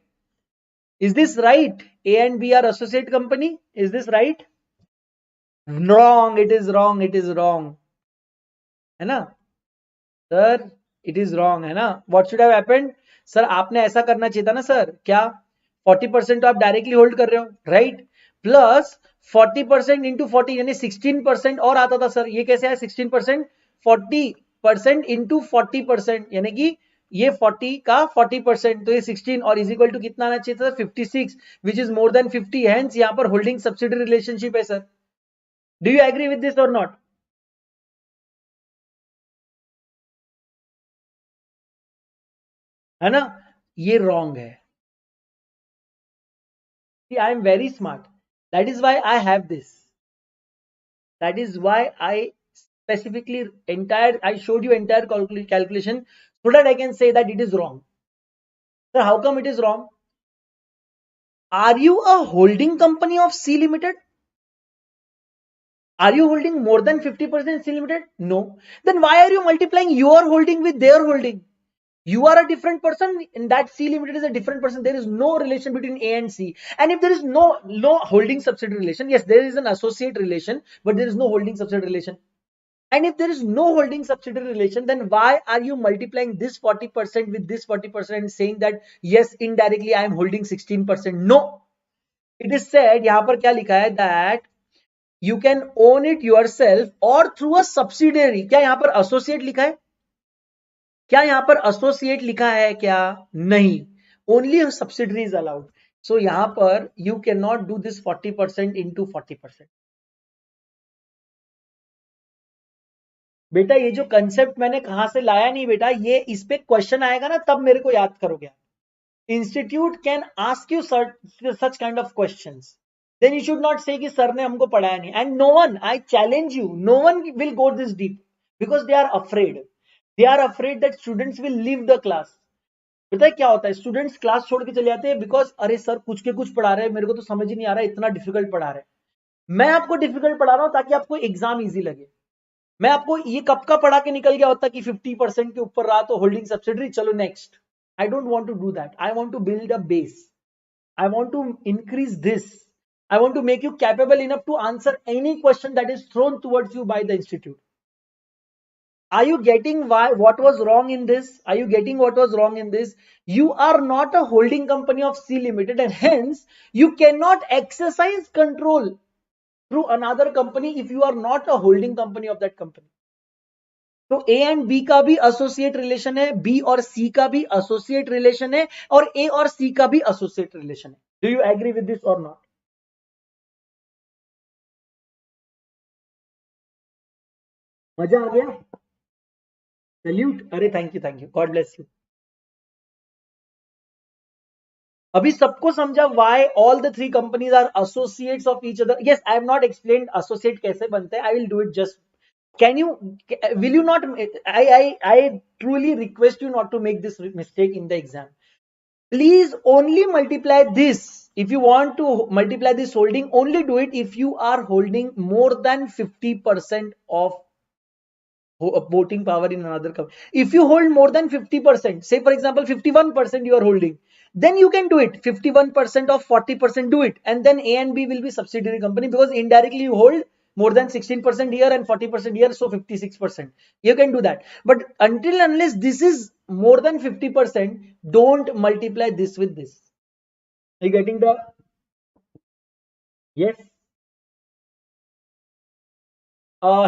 Is this right? A and B are associate company. Is this right? Wrong. It is wrong. It is wrong. है ना? Sir, it is wrong. है ना? What should have happened? Sir, आपने ऐसा करना चाहिए था ना सर. क्या 40% तो आप डायरेक्टली होल्ड कर रहे हो, राइट? प्लस 40% इंटू 40 यानी 16% और आता था सर. ये कैसे आया 16%? 40% इंटू 40% यानी कि ये 40 का 40%, तो ये 16 और इज इक्वल टू कितना आना चाहिए था? 56, which is more than 50. Hence यहाँ पर होल्डिंग सब्सिडरी रिलेशनशिप है sir. Do you agree with this और नॉट? है ना? ये रॉन्ग है. See, I am very smart. That is why I have this. That is why I specifically I showed you entire calculation so that I can say that it is wrong. So how come it is wrong? Are you a holding company of C Limited? Are you holding more than 50% C Limited? No. Then why are you multiplying your holding with their holding? You are a different person, and that C limited is a different person. There is no relation between A and C. And if there is no holding subsidiary relation, yes, there is an associate relation, but there is no holding subsidiary relation. And if there is no holding subsidiary relation, then why are you multiplying this 40% with this 40% and saying that yes, indirectly I am holding 16%? No, it is said यहाँ पर क्या लिखा है that you can own it yourself or through a subsidiary. क्या यहाँ पर associate लिखा है? क्या यहाँ पर associate लिखा है क्या? नहीं, only a subsidiary is allowed. So यहाँ पर you cannot do this 40% into 40%. बेटा ये जो कंसेप्ट मैंने कहां से लाया नहीं बेटा, ये इस पे क्वेश्चन आएगा ना तब मेरे को याद करोगे. Institute can ask you such kind of questions, then you should not say कि सर ने हमको पढ़ाया नहीं. And no one, I challenge you, no one will go this deep because they are afraid. They are afraid that students will leave the class. पता है क्या होता है, स्टूडेंट्स क्लास छोड़ के चले जाते हैं बिकॉज अरे सर कुछ के कुछ पढ़ा रहे हैं, मेरे को तो समझ ही नहीं आ रहा है, इतना डिफिकल्ट पढ़ा रहे हैं. मैं आपको डिफिकल्ट पढ़ा रहा हूं ताकि आपको एग्जाम इजी लगे. मैं आपको ये कब का पढ़ा के निकल गया होता कि 50% के ऊपर रहा तो होल्डिंग सब्सिडरी, चलो next. I don't want to do that. I want to build a base. I want to increase this. I want to make you capable enough to answer any question that is thrown towards you by the institute. Are you getting what was wrong in this? Are you getting what was wrong in this? You are not a holding company of C Limited, and hence you cannot exercise control through another company if you are not a holding company of that company. तो A and B का भी associate relation है, B और C का भी associate relation है, और A और C का भी associate relation है. Do you agree with this or not? मजा आ गया? Salute. अरे thank you, God bless you. अभी सबको समझा why all the three companies are associates of each other? Yes, I have not explained associate कैसे बनते हैं. I will do it just. Will you not? I truly request you not to make this mistake in the exam. Please only multiply this. If you want to multiply this holding, only do it if you are holding more than 50% of voting power in another company. If you hold more than 50%, say for example 51% you are holding, then you can do it. 51% of 40%, do it, and then A and B will be subsidiary company because indirectly you hold more than 16% here and 40% here, so 56%. You can do that. But until unless this is more than 50%, don't multiply this with this. Are you getting the? Yes.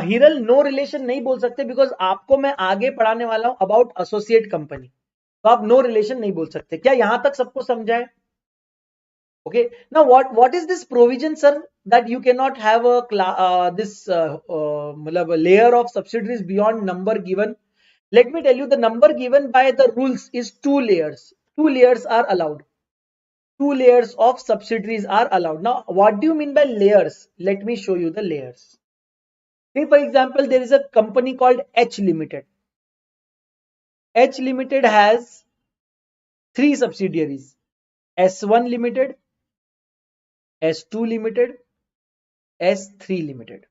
Hiral no relation नहीं बोल सकते because आपको मैं आगे पढ़ाने वाला हूं about associate company, तो आप नो रिलेशन नहीं बोल सकते. क्या यहां तक सबको समझा है? Okay. Now what is this provision sir that you can not have a this मतलब layer of subsidiaries beyond number given? Let me tell you, the number given by the rules is 2 layers. 2 layers are allowed. 2 layers of subsidiaries are allowed. Now what do you mean by layers? Let me show you the layers. Say for example, there is a company called H Limited. H Limited has 3 subsidiaries: S1 Limited, S2 Limited, S3 Limited.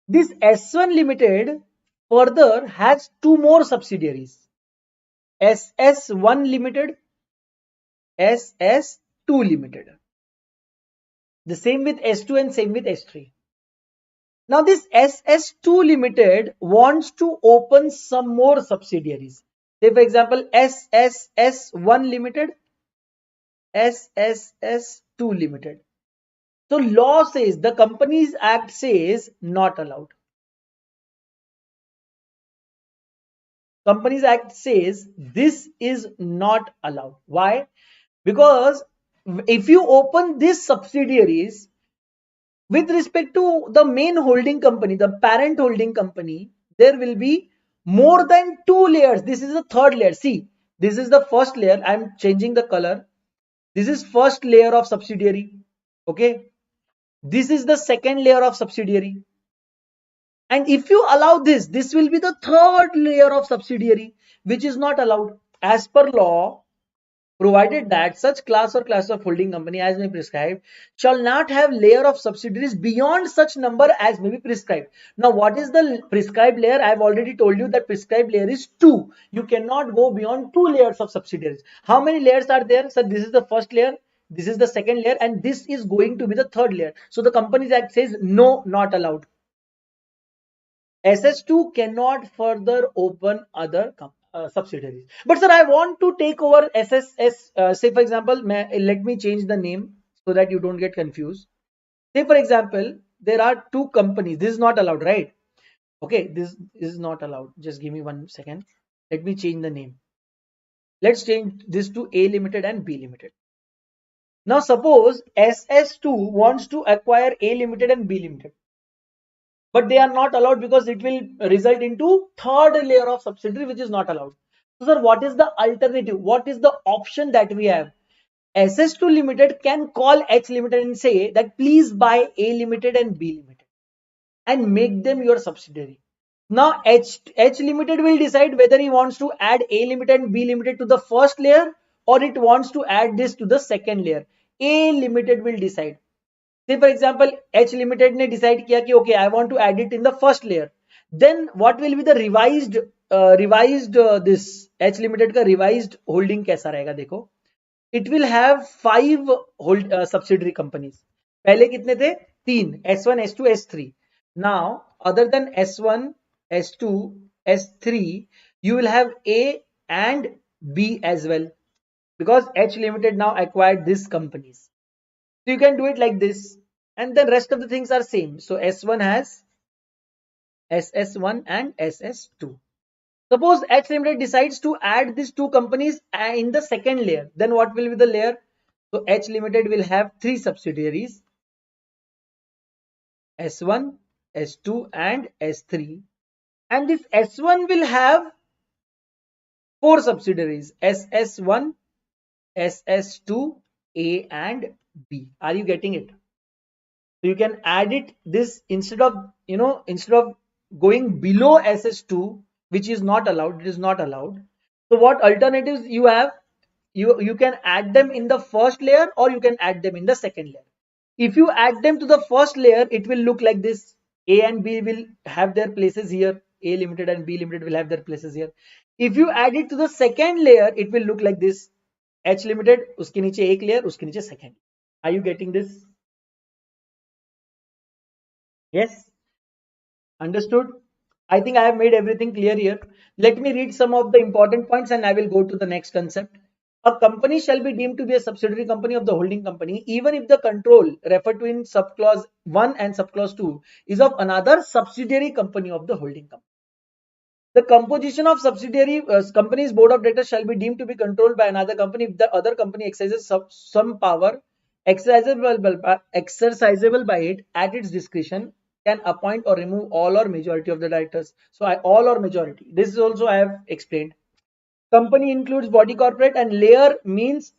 This S1 Limited further has 2 more subsidiaries: SS1 Limited, SS2 Limited. The same with S2 and same with S3. Now this SS2 Limited wants to open some more subsidiaries. Say for example, SSS1 Limited, SSS2 Limited. So law says, the Companies Act says not allowed. Companies Act says this is not allowed. Why? Because if you open these subsidiaries with respect to the main holding company, the parent holding company, there will be more than 2 layers. This is the third layer. See, this is the first layer. I am changing the color. This is first layer of subsidiary. Okay. This is the second layer of subsidiary. And if you allow this, this will be the third layer of subsidiary, which is not allowed. As per law, provided that such class or class of holding company as may be prescribed shall not have layer of subsidiaries beyond such number as may be prescribed. Now, what is the prescribed layer? I have already told you that prescribed layer is 2. You cannot go beyond 2 layers of subsidiaries. How many layers are there? So this is the first layer, this is the second layer, and this is going to be the third layer. So the Companies Act says no, not allowed. SS2 cannot further open other subsidiaries. But sir, I want to take over SSS. Say for example, let me change the name so that you don't get confused. Say for example, there are two companies. This is not allowed, right? Okay, this is not allowed. Just give me 1 second. Let me change the name. Let's change this to A Limited and B Limited. Now suppose SS2 wants to acquire A Limited and B Limited, but they are not allowed because it will result into third layer of subsidiary, which is not allowed. So sir, what is the alternative? What is the option that we have? SS2 Limited can call H Limited and say that please buy A Limited and B Limited and make them your subsidiary. Now H Limited will decide whether he wants to add A Limited and B Limited to the first layer or it wants to add this to the second layer. A Limited will decide. Say for example, H Limited ने decide किया कि okay, I want to add it in the first layer. Then what will be the revised this H Limited का revised holding कैसा रहेगा देखो. It will have 5 subsidiary companies. पहले कितने थे? 3, S1, S2, S3. Now other than S1, S2, S3, you will have A and B as well, because H Limited now acquired these companies. So you can do it like this, and then rest of the things are same. So S1 has SS1 and SS2. Suppose H Limited decides to add these two companies in the second layer, then what will be the layer? So H Limited will have 3 subsidiaries, S1, S2 and S3, and this S1 will have 4 subsidiaries, SS1, SS2, A and B. Are you getting it? So you can add it this instead of going below SS2, which is not allowed. It is not allowed. So what alternatives you have? You can add them in the first layer or you can add them in the second layer. If you add them to the first layer, it will look like this. A and B will have their places here. A Limited and B Limited will have their places here. If you add it to the second layer, it will look like this. H Limited, uske niche ek layer, uske niche second. Are you getting this? Yes, understood. I think I have made everything clear here. Let me read some of the important points and I will go to the next concept. A company shall be deemed to be a subsidiary company of the holding company even if the control referred to in subclause 1 and subclause 2 is of another subsidiary company of the holding company. The composition of subsidiary company's board of directors shall be deemed to be controlled by another company if the other company exercises some power exercisable by it at its discretion, can appoint or remove all or majority of the directors. So all or majority. This is also I have explained. Company includes body corporate, and layer means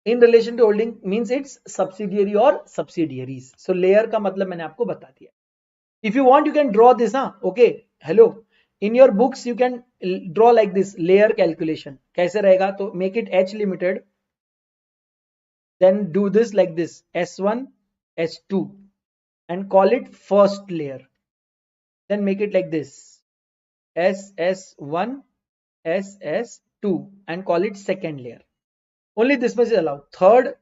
in relation to holding means its subsidiary or subsidiaries. So layer का मतलब मैंने आपको बता दिया. If you want, you can draw this. Okay. Hello. In your books, you can draw like this layer calculation. कैसे रहेगा? तो make it H Limited. Then do this like this S1, S2 and call it first layer. Then make it like this SS1, SS2 and call it second layer. Only this much is allowed. Third,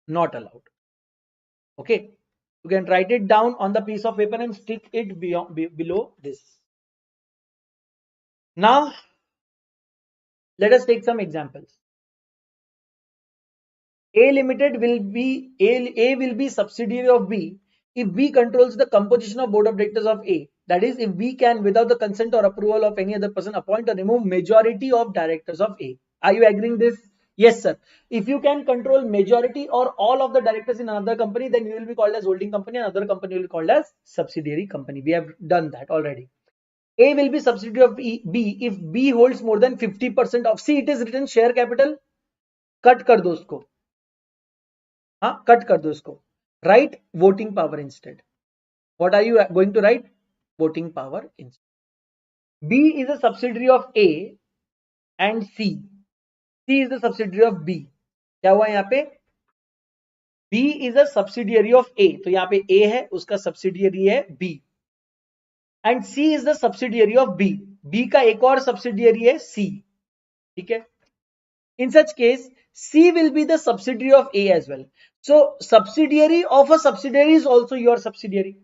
not allowed. Okay. You can write it down on the piece of paper and stick it below this. Now, let us take some examples. A Limited will be A will be subsidiary of B if B controls the composition of board of directors of A. That is, if B can, without the consent or approval of any other person, appoint or remove majority of directors of A. Are you agreeing this? Yes, sir. If you can control majority or all of the directors in another company, then you will be called as holding company, another company will be called as subsidiary company. We have done that already. A will be subsidiary of B if B holds more than 50% of, see, it is written share capital. Cut कर दो उसको. हाँ, cut कर दो इसको. Write voting power instead. What are you going to write? Voting power instead. B is a subsidiary of A and C C is the subsidiary of B. क्या हुआ यहाँ पे? B is a subsidiary of A. तो यहाँ पे A है, उसका subsidiary है B. And C is the subsidiary of B. B का एक और subsidiary है C. ठीक है? In such case, C will be the subsidiary of A as well. So subsidiary of a subsidiary is also your subsidiary.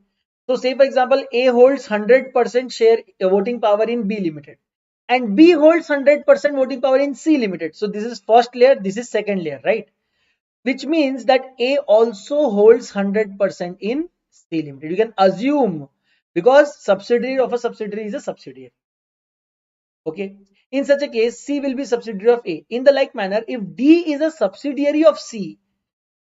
So say for example, A holds 100% share voting power in B Limited. And B holds 100% voting power in C Limited. So this is first layer, this is second layer, right? Which means that A also holds 100% in C Limited. You can assume, because subsidiary of a subsidiary is a subsidiary. Okay. In such a case, C will be subsidiary of A. In the like manner, if D is a subsidiary of C,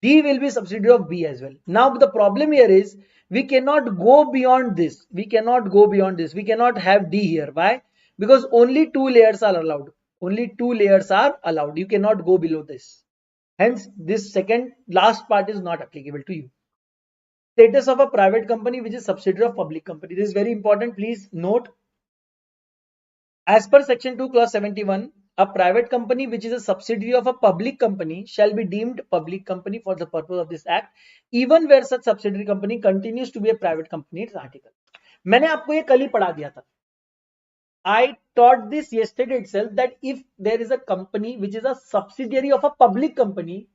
D will be subsidiary of B as well. Now the problem here is we cannot go beyond this. We cannot go beyond this. We cannot have D here. Why? Because only two layers are allowed. Only two layers are allowed. You cannot go below this. Hence, this second last part is not applicable to you. Status of a private company which is subsidiary of public company. This is very important. Please note. As per section 2 clause 71, a private company which is a subsidiary of a public company shall be deemed public company for the purpose of this act, even where such subsidiary company continues to be a private company. It's article. मैंने आपको ये कल ही पढ़ा दिया था. I taught this yesterday itself that if there is a company which is a subsidiary of a public company,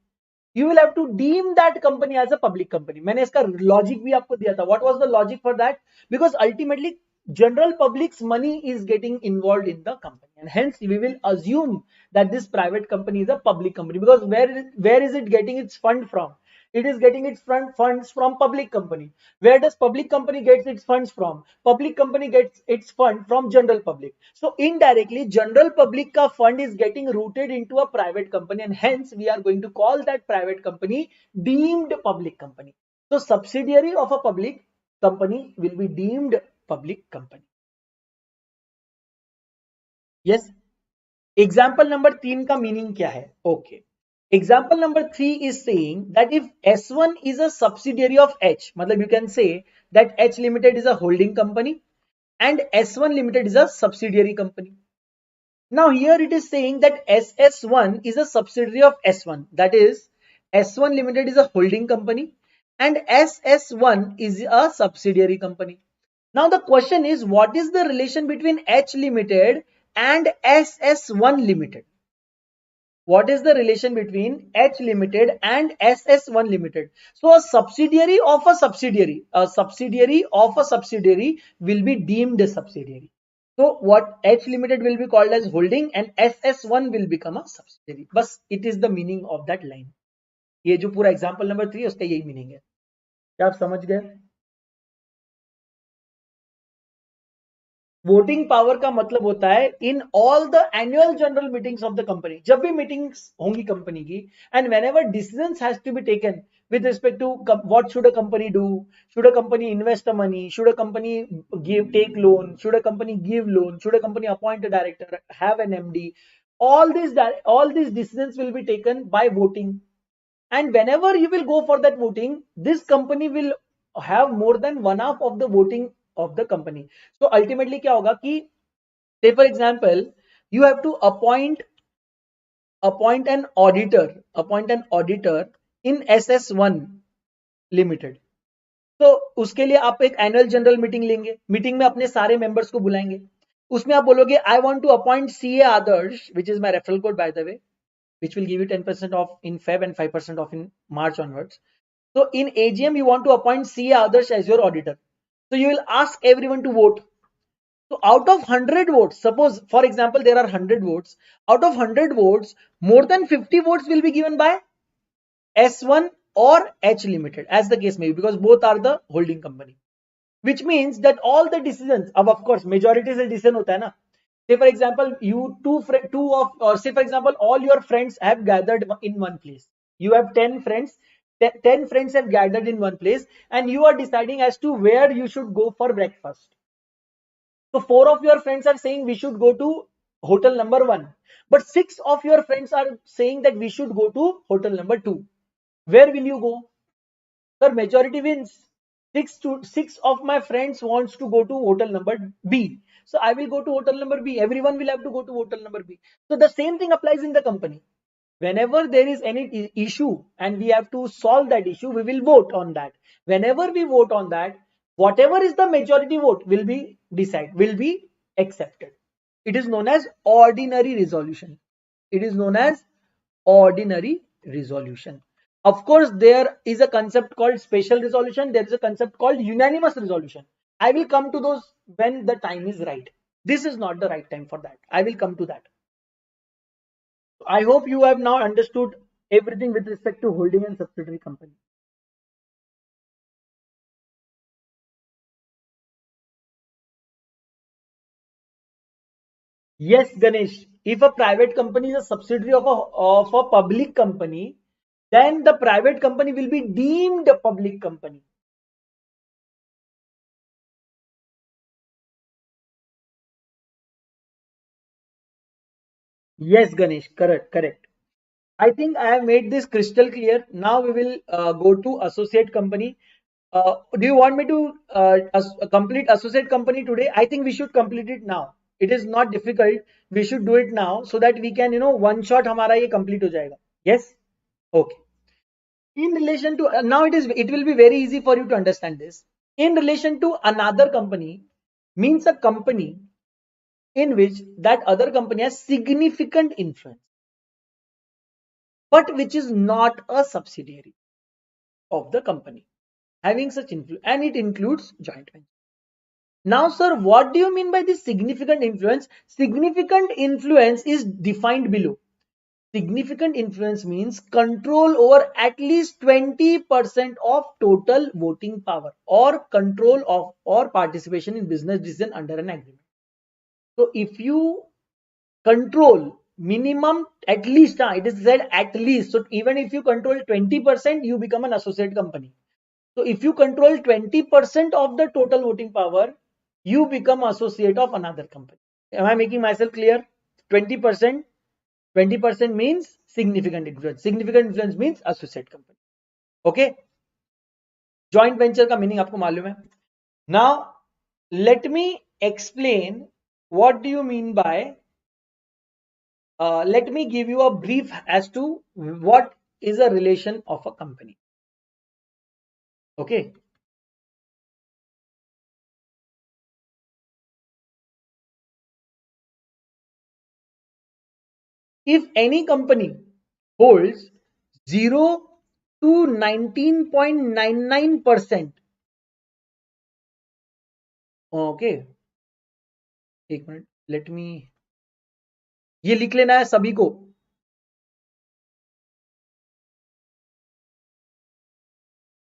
you will have to deem that company as a public company. मैंने इसका logic भी आपको दिया था. What was the logic for that? Because ultimately general public's money is getting involved in the company, and hence we will assume that this private company is a public company, because where is it getting its fund from? It is getting its funds from public company. Where does public company gets its funds from? Public company gets its fund from general public. So indirectly general public ka fund is getting routed into a private company, and hence we are going to call that private company deemed public company. So subsidiary of a public company will be deemed public company. Yes. Example number 3 का meaning क्या है? Okay. Example number 3 is saying that if S1 is a subsidiary of H, मतलब you can say that H Limited is a holding company and S1 Limited is a subsidiary company. Now here it is saying that SS1 is a subsidiary of S1, that is S1 Limited is a holding company and SS1 is a subsidiary company. Now the question is, what is the relation between H Limited and SS1 Limited? What is the relation between H Limited and SS1 Limited? So a subsidiary of a subsidiary will be deemed a subsidiary. So what H Limited will be called as holding and SS1 will become a subsidiary. Bas it is the meaning of that line. ये जो पूरा example number 3 है उसका यही meaning है. क्या आप समझ गए? वोटिंग पावर का मतलब होता है in all the annual general meetings of the company. जब भी मीटिंग्स होंगी कंपनी की, and whenever decisions has to be taken with respect to what should a company do, should a company invest the money, should a company take loan, should a company give loan, should a company appoint a director, have an MD, all these decisions will be taken by voting. And whenever you will go for that voting, this company will have more than one half of the voting of the company. So ultimately क्या होगा कि say for example you have to appoint an auditor in SS1 Limited. तो उसके लिए आप एक annual general meeting लेंगे. Meeting में अपने सारे मेंबर्स को बुलाएंगे. उसमें आप बोलोगे I want to appoint CA Adarsh, which is my referral code by the way, which will give you 10% off in Feb and 5% off in March onwards. So in AGM you want to appoint CA Adarsh as your auditor. So you will ask everyone to vote. So out of 100 votes, suppose for example there are 100 votes, out of 100 votes, more than 50 votes will be given by S1 or H Limited, as the case may be, because both are the holding company. Which means that all the decisions, of course majority से decision होता है ना. Say for example say for example all your friends have gathered in one place. You have 10 friends. 10 friends have gathered in one place and you are deciding as to where you should go for breakfast. So 4 of your friends are saying we should go to hotel number 1, but 6 of your friends are saying that we should go to hotel number 2. Where will you go? Sir, majority wins. 6 of my friends wants to go to hotel number B. So I will go to hotel number B. Everyone will have to go to hotel number B. So the same thing applies in the company. Whenever there is any issue and we have to solve that issue, we will vote on that. Whenever we vote on that, whatever is the majority vote will be accepted. It is known as ordinary resolution. It is known as ordinary resolution. Of course, there is a concept called special resolution. There is a concept called unanimous resolution. I will come to those when the time is right. This is not the right time for that. I will come to that. I hope you have now understood everything with respect to holding and subsidiary company. Yes, Ganesh. If a private company is a subsidiary of a public company, then the private company will be deemed a public company. Yes, Ganesh. Correct. Correct. I think I have made this crystal clear. Now we will go to associate company. Do you want me to complete associate company today? I think we should complete it now. It is not difficult. We should do it now so that we can, one shot हमारा ये complete हो जाएगा. Yes? Okay. In relation to now it will be very easy for you to understand this. In relation to another company means a company in which that other company has significant influence, but which is not a subsidiary of the company having such influence, and it includes joint venture. Now, sir, what do you mean by this significant influence? Significant influence is defined below. Significant influence means control over at least 20% of total voting power or control of or participation in business decision under an agreement. So if you control minimum at least, it is said at least. So even if you control 20%, you become an associate company. So if you control 20% of the total voting power, you become associate of another company. Am I making myself clear? 20%. 20% means significant influence. Significant influence means associate company. Okay. Joint venture का meaning आपको मालूम है. Now, let me explain what do you mean by. Let me give you a brief as to what is a relation of a company. Okay. If any company holds 0 to 19.99%, okay, एक minute, let me, ये लिख लेना है सभी को.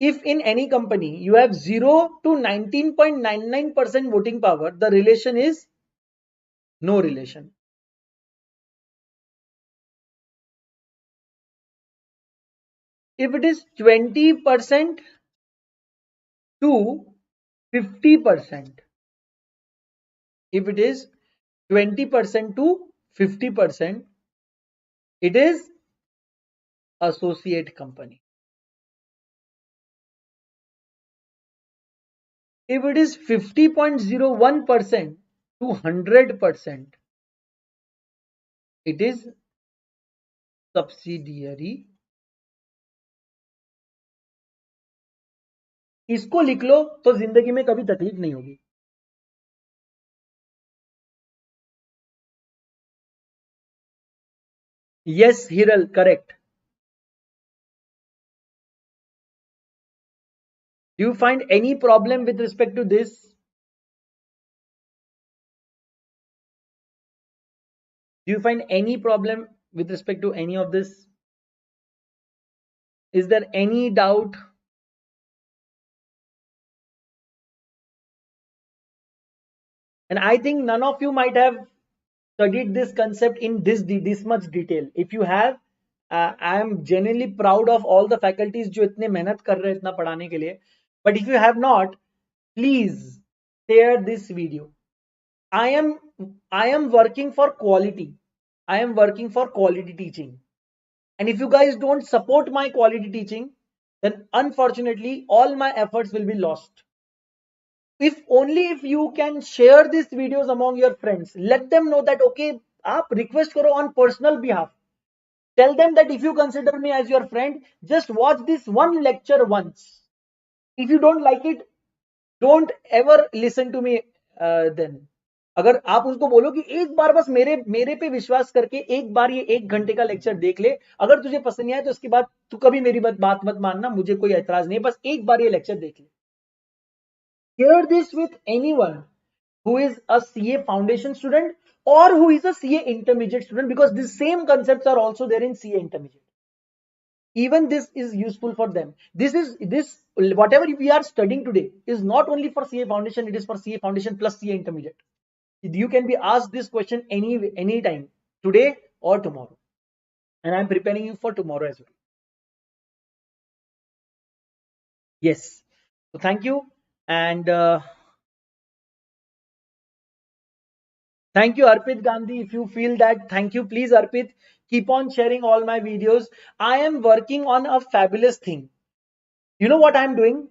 If in any company you have 0 to 19.99% voting power, the relation is no relation. If it is 20% to 50%, if it is 20% to 50%, it is associate company. If it is 50.01% to 100%, it is subsidiary. इसको लिख लो तो जिंदगी में कभी तकलीफ नहीं होगी. Yes, Hiral, correct. Do you find any problem with respect to this? Do you find any problem with respect to any of this? Is there any doubt? And I think none of you might have studied this concept in this much detail. If you have, I am genuinely proud of all the faculties जो इतने मेहनत कर रहे हैं इतना पढ़ाने के लिए. But if you have not, please share this video. I am working for quality. I am working for quality teaching. And if you guys don't support my quality teaching, then unfortunately all my efforts will be lost. If only if you can share these videos among your friends, let them know that okay, आप request करो on personal behalf. Tell them that if you consider me as your friend, just watch this one lecture once. If you don't like it, don't ever listen to me then. अगर आप उसको बोलो कि एक बार बस मेरे मेरे पे विश्वास करके एक बार ये 1 घंटे का लेक्चर देख ले, अगर तुझे पसंद नहीं आया तो उसके बाद तू कभी मेरी बात मत मानना, मुझे कोई ऐतराज नहीं है, बस एक बार ये लेक्चर देख ले. Share this with anyone who is a CA foundation student or who is a CA intermediate student, because these same concepts are also there in CA intermediate. Even this is useful for them. This whatever we are studying today is not only for CA foundation, it is for CA foundation plus CA intermediate. You can be asked this question any time, today or tomorrow, and I'm preparing you for tomorrow as well. Yes, so thank you. And thank you, Arpit Gandhi. If you feel that, thank you. Please, Arpit, keep on sharing all my videos. I am working on a fabulous thing. You know what I'm doing?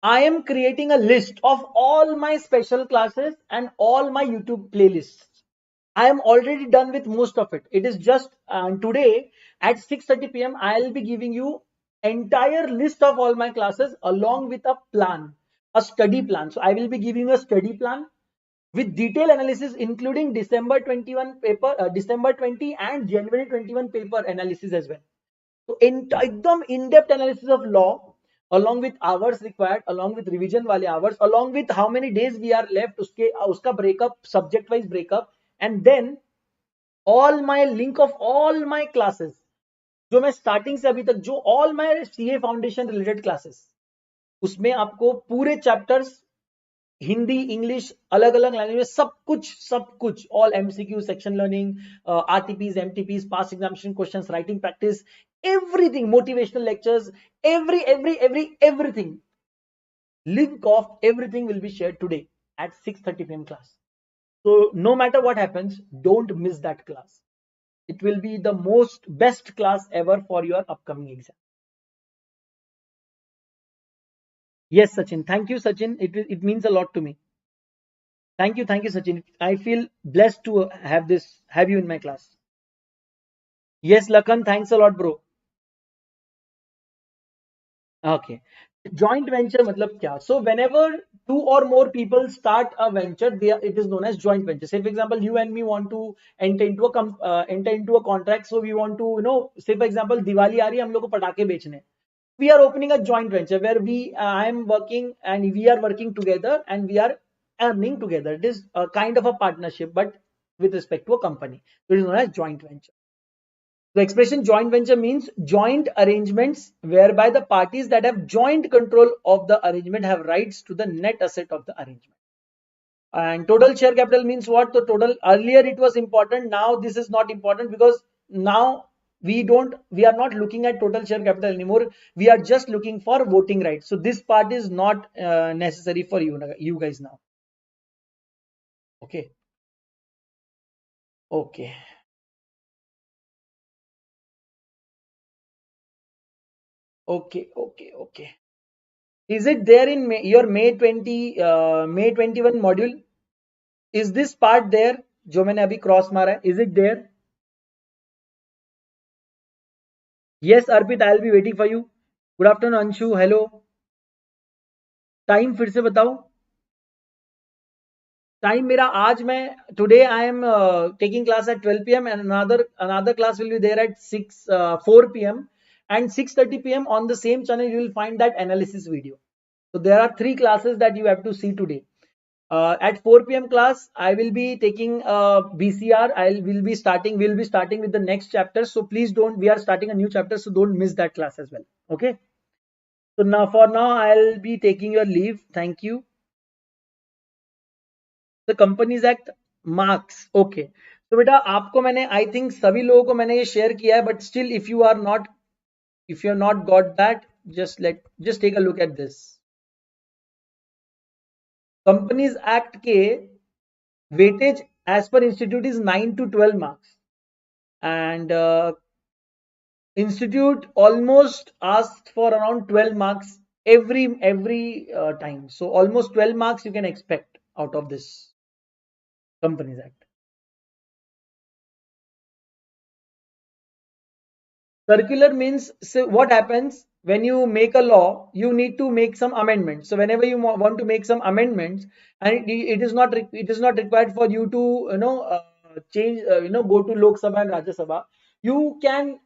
I am creating a list of all my special classes and all my YouTube playlists. I am already done with most of it. It is just today at 6:30 p.m. I'll be giving you entire list of all my classes along with a plan, a study plan. So I will be giving you a study plan with detailed analysis, including December 21 paper, December 20 and January 21 paper analysis as well. So एकदम in-depth analysis of law, along with hours required, along with revision वाले hours, along with how many days we are left, उसका breakup, subject wise breakup, and then all my link of all my classes, जो मैं starting से अभी तक जो all my CA foundation related classes, उसमें आपको पूरे chapters हिंदी इंग्लिश अलग अलग लैंग्वेज में सब कुछ all MCQ section learning RTPs MTPs pass examination questions writing practice everything motivational lectures everything link of everything will be shared today at 6:30 p.m. class. So no matter what happens, don't miss that class. It will be the most best class ever for your upcoming exam. Yes, Sachin, thank you, Sachin. It means a lot to me. Thank you, Sachin. I feel blessed to have you in my class. Yes, Lakan, thanks a lot, bro. Okay. Joint venture matlab kya? So whenever two or more people start a venture, it is known as joint venture. Say for example, you and me want to enter into a contract. So we want to, say for example, Diwali aa rahi hai, hum log ko patake bechne. We are opening a joint venture where I am working and we are working together and we are earning together. It is a kind of a partnership, but with respect to a company. So it is known as joint venture. The expression joint venture means joint arrangements whereby the parties that have joint control of the arrangement have rights to the net asset of the arrangement. And total share capital means what? The total, earlier it was important, now this is not important, because now we are not looking at total share capital anymore. We are just looking for voting rights. So this part is not necessary for you guys now. Okay. Okay. Okay. Is it there in your May 21 module? Is this part there जो मैंने अभी cross मारा है? Is it there? Yes, Arpit, I'll be waiting for you. Good afternoon, Anshu. Hello. Time फिर से बताओ. Time मेरा आज मैं today I am taking class at 12 p.m. and another class will be there at 4 p.m. and 6:30 p.m. on the same channel you will find that analysis video. So there are 3 classes that you have to see today. At 4 p.m. class, I will be taking BCR. We'll be starting with the next chapter. So please don't. We are starting a new chapter, so don't miss that class as well. Okay. So for now, I'll be taking your leave. Thank you. The Companies Act marks. Okay. So बेटा आपको मैंने I think सभी लोगों को मैंने ये share किया है, but still if you have not got that, just take a look at this. Companies Act के weightage as per institute is 9 to 12 marks, and institute almost asked for around 12 marks every time. So almost 12 marks you can expect out of this Companies Act. Circular means, so what happens when you make a law, you need to make some amendments. So whenever you want to make some amendments, and it is not it is not required for you to change go to Lok Sabha and Rajya Sabha. You can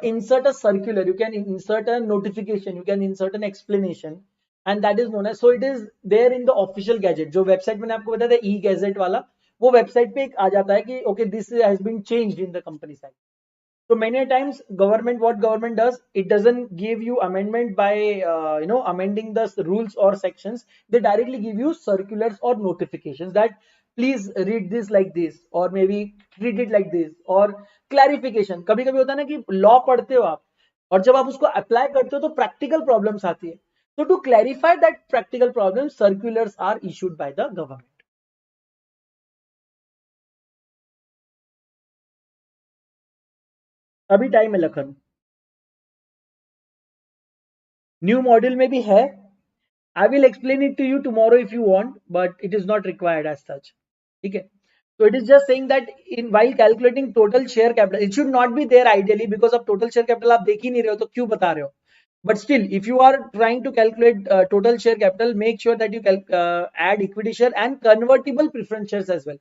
insert a circular, you can insert a notification, you can insert an explanation, and that is known as, so it is there in the official gazette. जो website मैंने आपको बताया था ई gazette वाला, वो website पे एक आ जाता है कि okay, this has been changed in the company side. So many times government, what government does, it doesn't give you amendment by amending the rules or sections. They directly give you circulars or notifications that please read this like this, or maybe treat it like this, or clarification. कभी कभी होता है ना कि law पढ़ते हो आप, और जब आप उसको अप्लाई करते हो तो practical problems आती है. So to clarify that practical problems, circulars are issued by the government. अभी टाइम है लखन, न्यू मॉड्यूल में भी है. I will explain it to you tomorrow if you want, but it is not required as such. Okay. So it is just saying that in while calculating total share capital, it should not be there ideally because of total share capital आप देख ही नहीं रहे हो तो क्यों बता रहे हो? But still, if you are trying to calculate total share capital, make sure that you add equity share and convertible preference shares as well.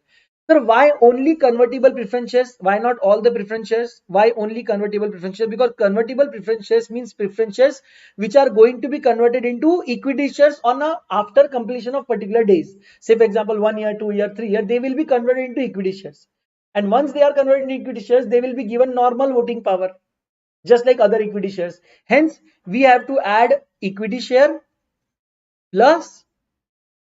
Sir, why only convertible preference shares? Why not all the preference shares? Why only convertible preference shares? Because convertible preference shares means preference shares which are going to be converted into equity shares on a after completion of particular days. Say for example, 1 year, 2 year, 3 year, they will be converted into equity shares. And once they are converted into equity shares, they will be given normal voting power, just like other equity shares. Hence, we have to add equity share plus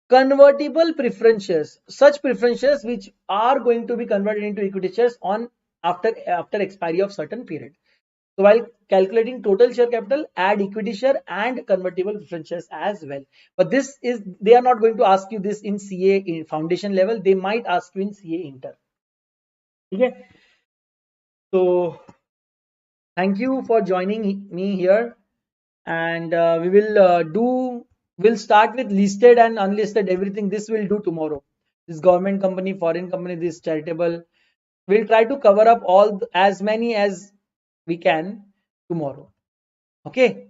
convertible preference shares, such preference shares which are going to be converted into equity shares on after expiry of certain period. So while calculating total share capital, add equity share and convertible preference shares as well. But this is, they are not going to ask you this in CA in foundation level. They might ask you in CA inter. Okay. So thank you for joining me here, and we will we'll start with listed and unlisted everything. This we'll do tomorrow. This government company, foreign company, this charitable. We'll try to cover up all as many as we can tomorrow. Okay.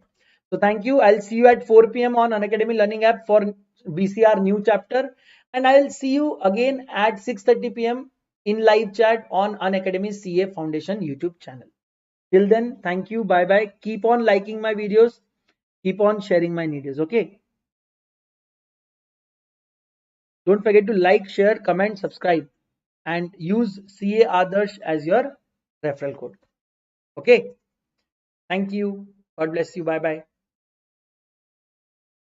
So thank you. I'll see you at 4 p.m. on Unacademy Learning app for BCR new chapter, and I'll see you again at 6:30 p.m. in live chat on Unacademy CA Foundation YouTube channel. Till then, thank you. Bye bye. Keep on liking my videos. Keep on sharing my videos. Okay. Don't forget to like, share, comment, subscribe, and use CA Adarsh as your referral code. Okay. Thank you. God bless you. Bye bye.